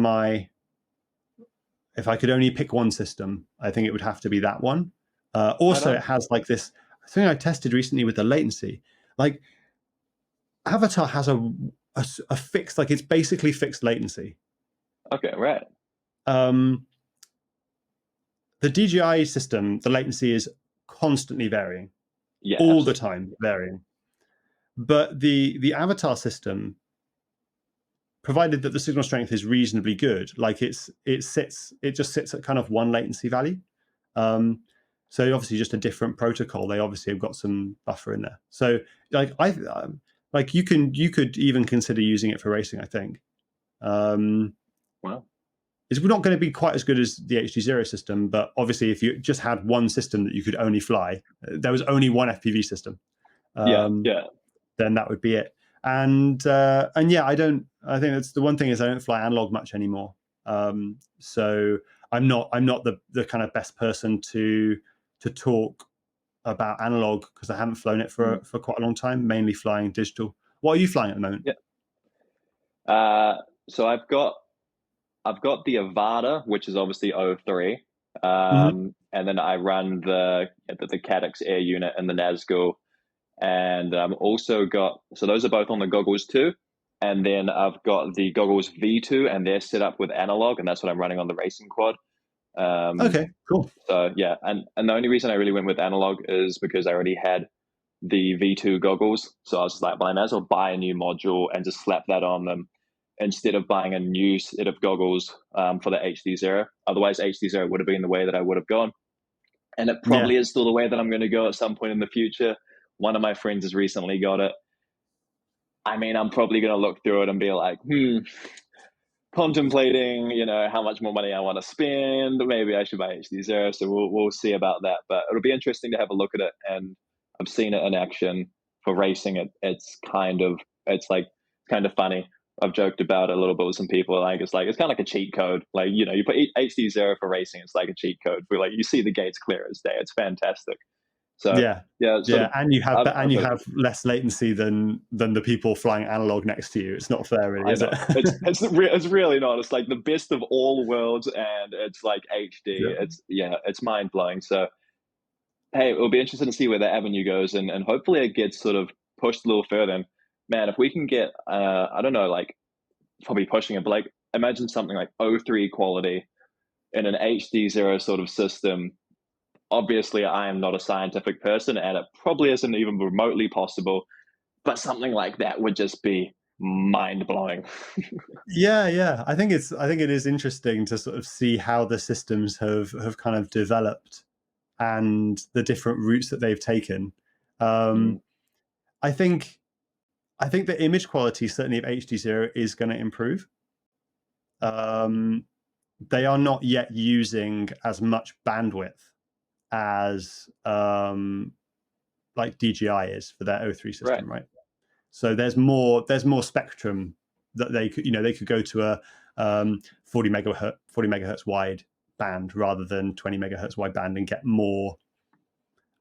if I could only pick one system, I think it would have to be that one. Also, it has like this thing I tested recently with the latency. Like, Avatar has a fixed, like, it's basically fixed latency. Okay, right. The DJI system, the latency is constantly varying. Yeah, all absolutely. the time varying. But the Avatar system, provided that the signal strength is reasonably good, like, it just sits at kind of one latency value. So obviously just a different protocol. They obviously have got some buffer in there. So like you could even consider using it for racing, I think. Wow. It's not going to be quite as good as the HD0 system, but obviously if you just had one system that you could only fly, there was only one FPV system. Then that would be it. And yeah, I think that's the one thing, is I don't fly analog much anymore. So I'm not the kind of best person to talk about analog because I haven't flown it for quite a long time, mainly flying digital. What are you flying at the moment? So I've got the Avata, which is obviously 03. And then I run the Cadix Air unit and the Nazgul. And also got, so those are both on the goggles too. And then I've got the goggles V2, and they're set up with analog, and that's what I'm running on the racing quad. Okay, cool. So yeah, and the only reason I really went with analog is because I already had the V2 goggles. So I was just like, well, I might as well buy a new module and just slap that on them instead of buying a new set of goggles for the HD0. Otherwise, HD0 would have been the way that I would have gone. And it probably is still the way that I'm going to go at some point in the future. One of my friends has recently got it. I mean, I'm probably going to look through it and be like, contemplating, how much more money I want to spend. Maybe I should buy HD0. So we'll see about that. But it'll be interesting to have a look at it. And I've seen it in action for racing. It's kind of funny. I've joked about it a little bit with some people. It's kind of like a cheat code. Like, you put HD0 for racing. It's like a cheat code. Where you see the gates clear as day. It's fantastic. So yeah, and you have less latency than the people flying analog next to you. It's not fair, really, is it? It's really not. It's like the best of all worlds, and it's like HD. It's mind blowing. So, hey, it'll be interesting to see where that avenue goes, and hopefully it gets sort of pushed a little further. And man, if we can get, I don't know, like probably pushing it, but like imagine something like 03 quality in an HD0 sort of system. Obviously, I am not a scientific person, and it probably isn't even remotely possible, but something like that would just be mind-blowing. Yeah. I think it is interesting to sort of see how the systems have kind of developed and the different routes that they've taken. I think the image quality certainly of HD0 is going to improve. They are not yet using as much bandwidth as like DJI is for their 03 system, right? So there's more spectrum that they could go to a 40 megahertz wide band rather than 20 megahertz wide band and get more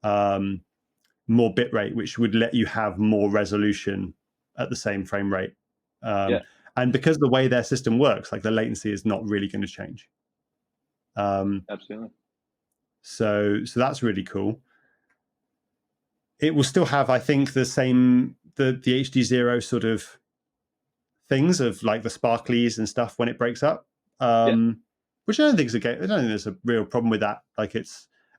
bit rate, which would let you have more resolution at the same frame rate. And because the way their system works, like the latency is not really going to change. Absolutely. So that's really cool. It will still have, I think, the same the HD0 sort of things of like the sparklies and stuff when it breaks up, which I don't think there's a real problem with that. Like it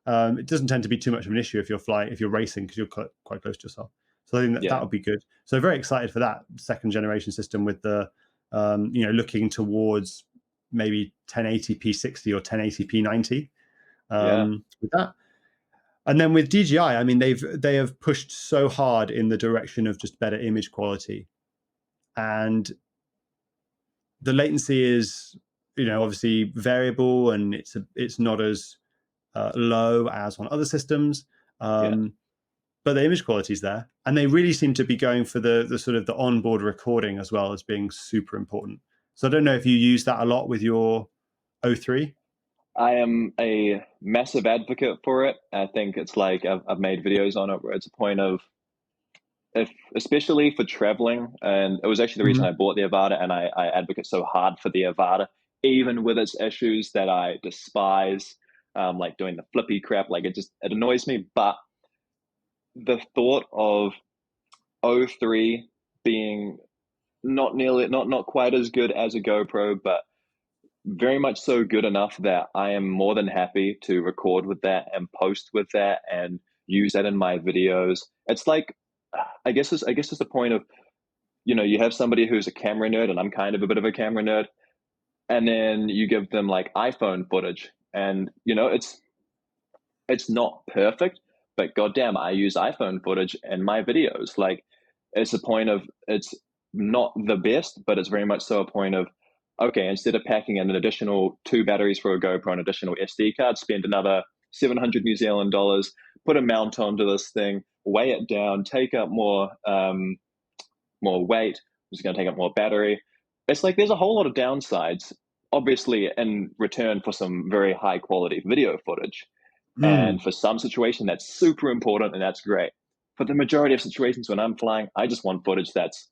doesn't tend to be too much of an issue if you're racing because you're quite close to yourself. So I think that would be good. So very excited for that second generation system with the looking towards maybe 1080p 60 or 1080p 90. With that, and then with DJI, I mean they have pushed so hard in the direction of just better image quality, and the latency is obviously variable and it's not as low as on other systems, but the image quality is there, and they really seem to be going for the sort of the onboard recording as well as being super important. So I don't know if you use that a lot with your 03. I am a massive advocate for it. I think it's like I've made videos on it where it's a point of, especially for traveling, and it was actually the reason I bought the Avata, and I advocate so hard for the Avata, even with its issues that I despise, like doing the flippy crap, like it annoys me. But the thought of 03 being not quite as good as a GoPro, but very much so good enough that I am more than happy to record with that and post with that and use that in my videos. It's like, I guess it's the point of, you have somebody who's a camera nerd, and I'm kind of a bit of a camera nerd, and then you give them like iPhone footage, and it's not perfect, but goddamn, I use iPhone footage in my videos. Like, it's a point of, it's not the best, but it's very much so a point of, okay, instead of packing in an additional 2 batteries for a GoPro, an additional SD card, spend another 700 New Zealand dollars, put a mount onto this thing, weigh it down, take up more weight, which is going to take up more battery. It's like there's a whole lot of downsides, obviously, in return for some very high quality video footage. And for some situation, that's super important and that's great. For the majority of situations when I'm flying, I just want footage that's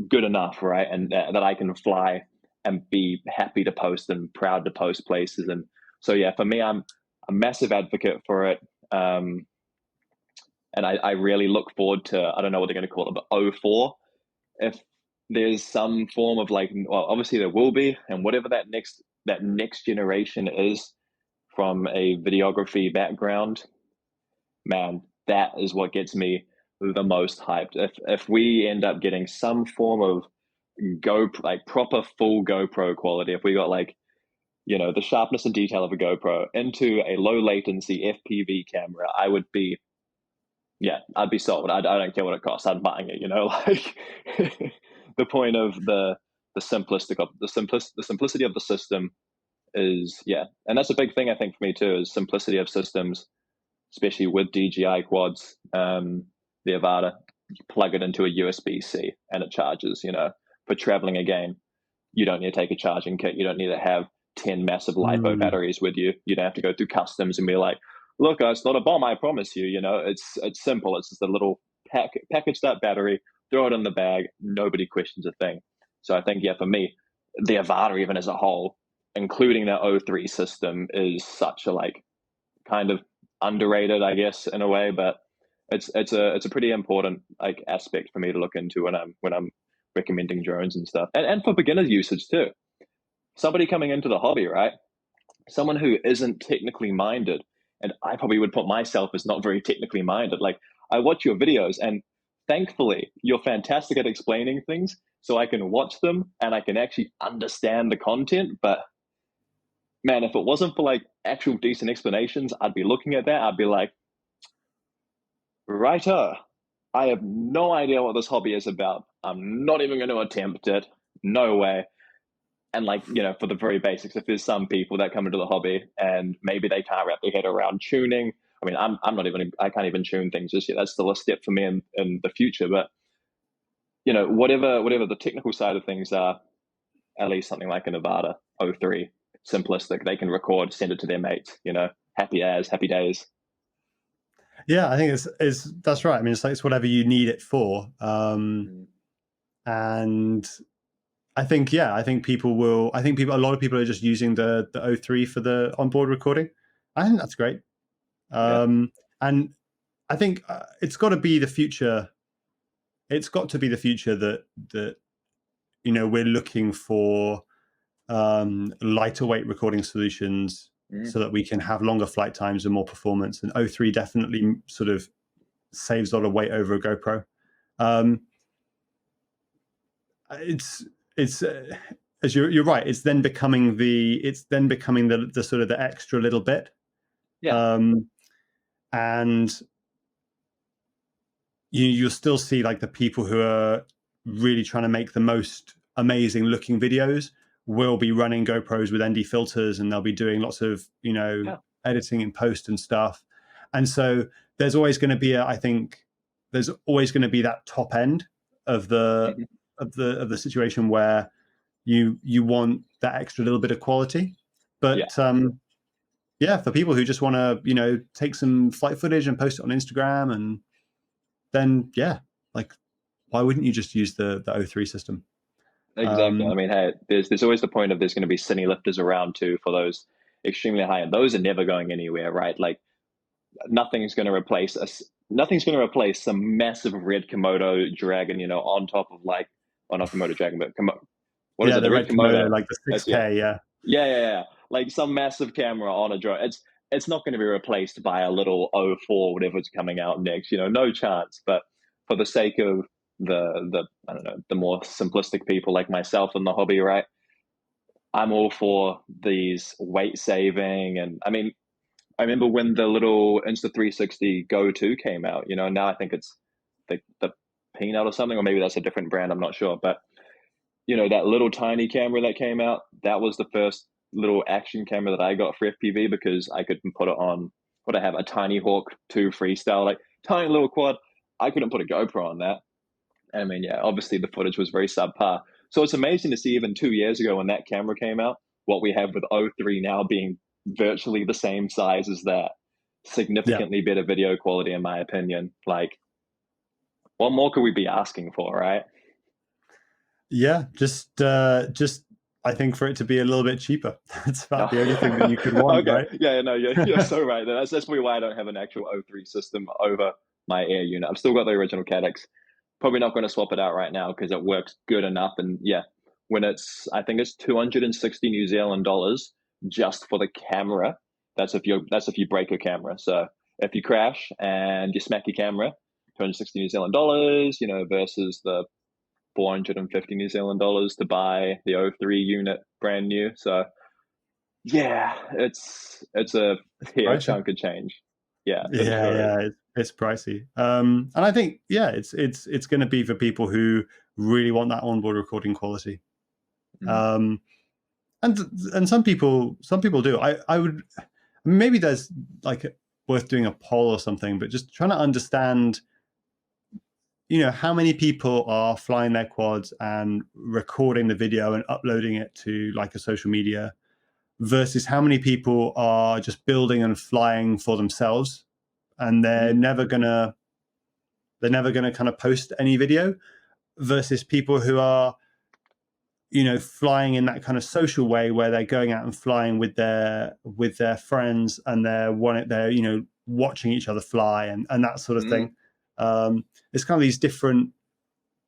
good enough, right? And that I can fly and be happy to post and proud to post places. And so, yeah, for me, I'm a massive advocate for it. And I really look forward to, I don't know what they're going to call it, but O4. If there's some form of like, well, obviously there will be, and whatever that next generation is from a videography background, man, that is what gets me the most hyped. If we end up getting some form of like proper full GoPro quality, if we got like, you know, the sharpness and detail of a GoPro into a low latency FPV camera, I would be, yeah, I'd be sold. I don't care what it costs. I'm buying it. You know, like the point of the simplicity of the system is, yeah, and that's a big thing I think for me too, is simplicity of systems, especially with DJI quads. The Avata, you plug it into a USB-C and it charges. You know, for traveling again, you don't need to take a charging kit. You don't need to have 10 massive LiPo batteries with you. You don't have to go through customs and be like, look, it's not a bomb, I promise you. You know, it's simple. It's just a little packaged up battery, throw it in the bag, nobody questions a thing. So I think, yeah, for me, the Avata even as a whole, including that O3 system, is such a like kind of underrated, I guess, in a way, but it's a pretty important like aspect for me to look into when I'm recommending drones and stuff, and for beginner usage too. Somebody coming into the hobby, right? Someone who isn't technically minded, and I probably would put myself as not very technically minded. Like, I watch your videos and thankfully you're fantastic at explaining things, so I can watch them and I can actually understand the content. But man, if it wasn't for like actual decent explanations, I'd be looking at that, I'd be like, righto, I have no idea what this hobby is about. I'm not even going to attempt it. No way. And like, you know, for the very basics, if there's some people that come into the hobby and maybe they can't wrap their head around tuning. I mean, I can't even tune things just yet. That's still a step for me in the future. But, you know, whatever the technical side of things are, at least something like a Nevada 03, simplistic, they can record, send it to their mates, you know, happy days. Yeah, I think that's right. I mean, it's whatever you need it for. And I think a lot of people are just using the O3 for the onboard recording. I think that's great. And I think it's got to be the future. It's got to be the future that you know, we're looking for lighter weight recording solutions so that we can have longer flight times and more performance. And O3 definitely sort of saves a lot of weight over a GoPro. It's as you're right. It's then becoming the sort of the extra little bit. Yeah. And you'll still see like the people who are really trying to make the most amazing looking videos will be running GoPros with ND filters, and they'll be doing lots of, you know, editing in post and stuff. And so there's always going to be there's always going to be that top end of the situation where you want that extra little bit of quality. But for people who just want to, you know, take some flight footage and post it on Instagram, and then like, why wouldn't you just use the O3 system? Exactly. I mean, hey, there's always the point of there's going to be cine lifters around too for those extremely high end. Those are never going anywhere, right? Like, nothing's going to replace some massive red Komodo Dragon, you know, on top of like, well, not Komodo Dragon, but what is it? The red Komodo, like the 6K, yeah. Like some massive camera on a drone. It's not going to be replaced by a little 04, whatever's coming out next. You know, no chance. But for the sake of the I don't know, the more simplistic people like myself in the hobby, right? I'm all for these weight saving. And I mean, I remember when the little Insta360 Go 2 came out, you know, now I think it's the Peanut or something, or maybe that's a different brand, I'm not sure. But, you know, that little tiny camera that came out, that was the first little action camera that I got for FPV, because I could put it on, I have a Tiny Hawk 2 Freestyle, like tiny little quad. I couldn't put a GoPro on that. I mean, yeah, obviously the footage was very subpar. So it's amazing to see even 2 years ago when that camera came out, what we have with O3 now being virtually the same size as that. significantly better video quality, in my opinion. Like, what more could we be asking for, right? Yeah, just I think for it to be a little bit cheaper. That's about the only thing that you could want, Okay. right? Yeah, no, you're so right. That's probably why I don't have an actual O3 system over my air unit. I've still got the original Cadex. Probably not going to swap it out right now because it works good enough. And yeah, when I think it's 260 New Zealand dollars just for the camera. That's if you break your camera. So if you crash and you smack your camera, 260 New Zealand dollars, versus the 450 New Zealand dollars to buy the O3 unit brand new. So yeah, it's a fair chunk of change. Yeah, Yeah, it's pricey. And I think it's going to be for people who really want that onboard recording quality. And some people do. I would, maybe there's like worth doing a poll or something, but just trying to understand, how many people are flying their quads and recording the video and uploading it to like a social media versus how many people are just building and flying for themselves, and they're never gonna kind of post any video, versus people who are flying in that kind of social way where they're going out and flying with their friends, and they're watching each other fly and that sort of thing. It's kind of these different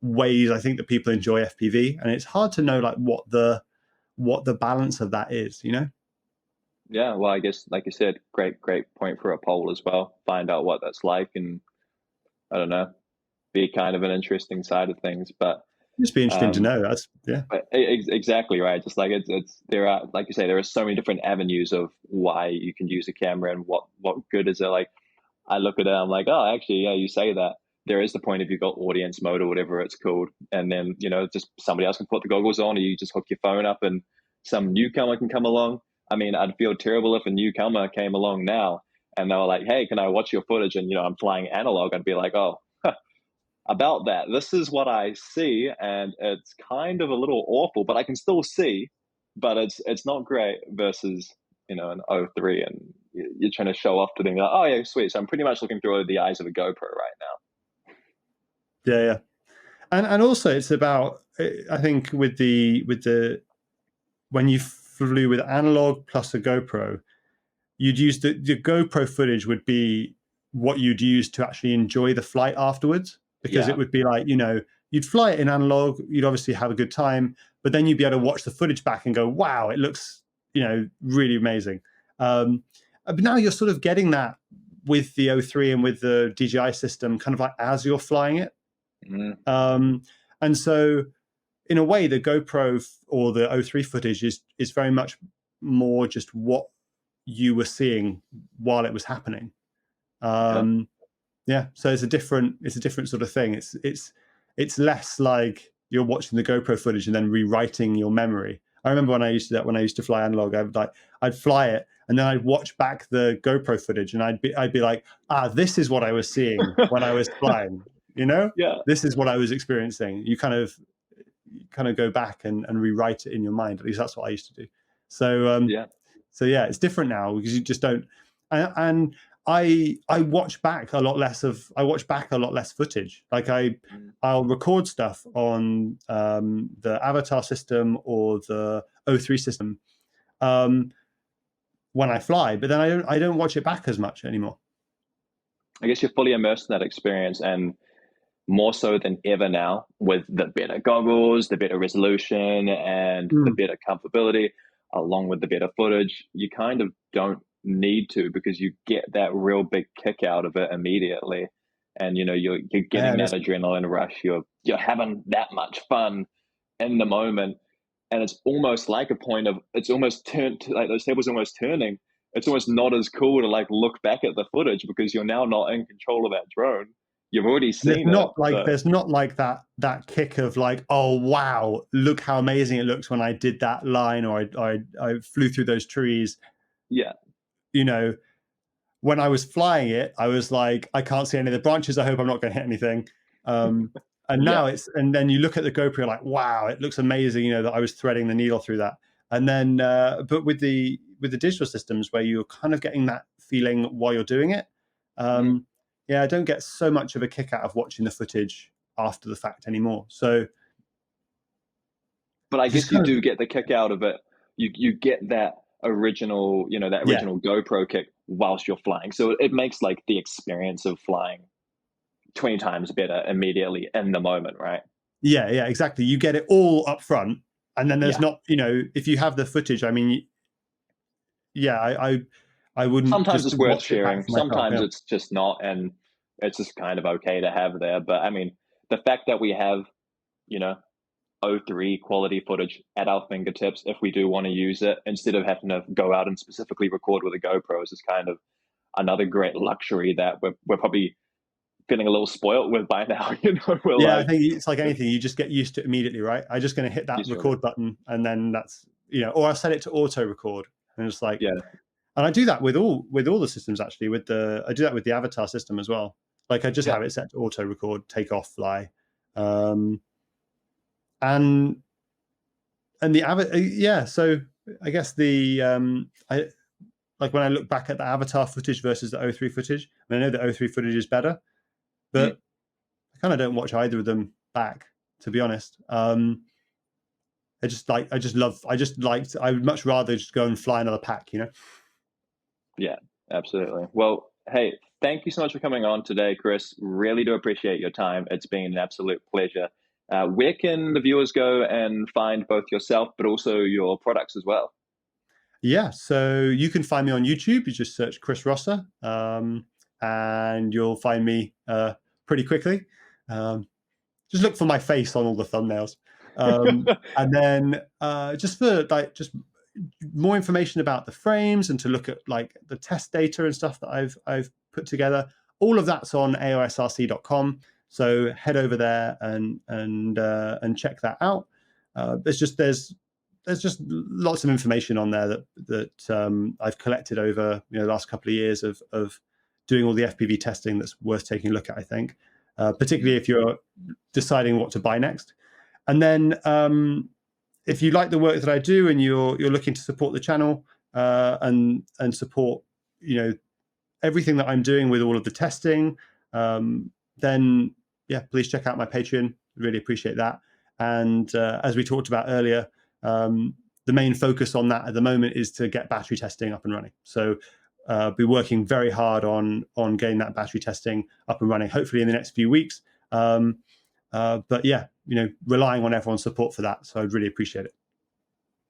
ways I think that people enjoy FPV, and it's hard to know like what the balance of that is. Yeah, well, I guess like you said, great point for a poll as well. Find out what that's like, and I don't know, be kind of an interesting side of things. But just be interesting to know. That's exactly right. Just like it's there are, like you say, there are so many different avenues of why you can use a camera and what good is it. Like I look at it, I'm like, oh, actually, yeah, you say that. There is the point if you've got audience mode or whatever it's called, and then just somebody else can put the goggles on, or you just hook your phone up and some newcomer can come along. I mean, I'd feel terrible if a newcomer came along now and they were like, hey, can I watch your footage? And I'm flying analog. I'd be like, oh, about that. This is what I see, and it's kind of a little awful, but I can still see, but it's not great versus an O3, and you're trying to show off to them. Like, oh yeah, sweet. So I'm pretty much looking through the eyes of a GoPro right now. Yeah. And also it's about, I think with the when you flew with analog plus a GoPro, you'd use the GoPro footage would be what you'd use to actually enjoy the flight afterwards, because it would be like, you'd fly it in analog, you'd obviously have a good time, but then you'd be able to watch the footage back and go, wow, it looks, really amazing. But now you're sort of getting that with the O3 and with the DJI system, kind of like as you're flying it. And so in a way, the GoPro or the O3 footage is very much more just what you were seeing while it was happening. So it's a different sort of thing. It's less like you're watching the GoPro footage and then rewriting your memory. I remember when I used to fly analog, I'd fly it and then I'd watch back the GoPro footage and I'd be like, this is what I was seeing when I was flying. This is what I was experiencing. You kind of go back and rewrite it in your mind. At least that's what I used to do. So it's different now because you just don't. And I watch back a lot less footage. Like I'll record stuff on the Avatar system or the O3 system when I fly, but then I don't watch it back as much anymore. I guess you're fully immersed in that experience, and more so than ever now with the better goggles, the better resolution, and the better comfortability, along with the better footage. You kind of don't need to, because you get that real big kick out of it immediately, and you're getting that adrenaline rush. You're having that much fun in the moment, and it's almost like a point of it's almost turned, like those tables almost turning. It's almost not as cool to like look back at the footage because you're now not in control of that drone. You've already seen there's not like that kick of like, oh wow, look how amazing it looks when I did that line, or I flew through those trees. Yeah. When I was flying it, I was like, I can't see any of the branches. I hope I'm not going to hit anything. And now and then you look at the GoPro, like, wow, it looks amazing. That I was threading the needle through that. And then, but with the with the digital systems where you're kind of getting that feeling while you're doing it. Yeah, I don't get so much of a kick out of watching the footage after the fact anymore. So, but I guess you do get the kick out of it. You get that original, you know, that original GoPro kick whilst you're flying. So it makes like the experience of flying 20 times better immediately in the moment, right? Yeah, exactly. You get it all up front, and then there's not, you know, if you have the footage, I mean, I wouldn't. Sometimes it's worth sharing. Sometimes yeah. it's just not, and it's just kind of okay to have there. But I mean, the fact that we have, you know, 03 quality footage at our fingertips, if we do want to use it, instead of having to go out and specifically record with a GoPro, is kind of another great luxury that we're probably feeling a little spoiled with by now. You know, I think it's like anything, you just get used to it immediately, right? I'm just going to hit that record button, and then that's, you know, or I set it to auto record, and it's like, and I do that with all the systems actually. I do that with the Avatar system as well. Like I just have it set to auto record, take off, fly, and the Avatar, so I guess I like when I look back at the Avatar footage versus the 03 footage, I mean, I know the 03 footage is better, but I kind of don't watch either of them back, to be honest. I would much rather just go and fly another pack, you know? Yeah, absolutely. Well, hey, thank you so much for coming on today, Chris. Really do appreciate your time. It's been an absolute pleasure. Where can the viewers go and find both yourself, but also your products as well? Yeah, so you can find me on YouTube. You just search Chris Rosser, and you'll find me pretty quickly. Just look for my face on all the thumbnails. And then just more information about the frames and to look at like the test data and stuff that I've put together. All of that's on aosrc.com. So head over there and check that out. There's just lots of information on there that I've collected over the last couple of years of doing all the FPV testing that's worth taking a look at, I think, particularly if you're deciding what to buy next. And then if you like the work that I do and you're looking to support the channel and support everything that I'm doing with all of the testing, then please check out my Patreon. Really appreciate that. And as we talked about earlier, the main focus on that at the moment is to get battery testing up and running. So be working very hard on getting that battery testing up and running, hopefully in the next few weeks. But relying on everyone's support for that. So I'd really appreciate it.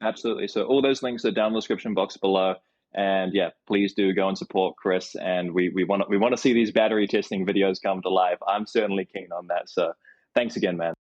Absolutely. So all those links are down in the description box below. And please do go and support Chris. And we want to see these battery testing videos come to life. I'm certainly keen on that. So thanks again, man.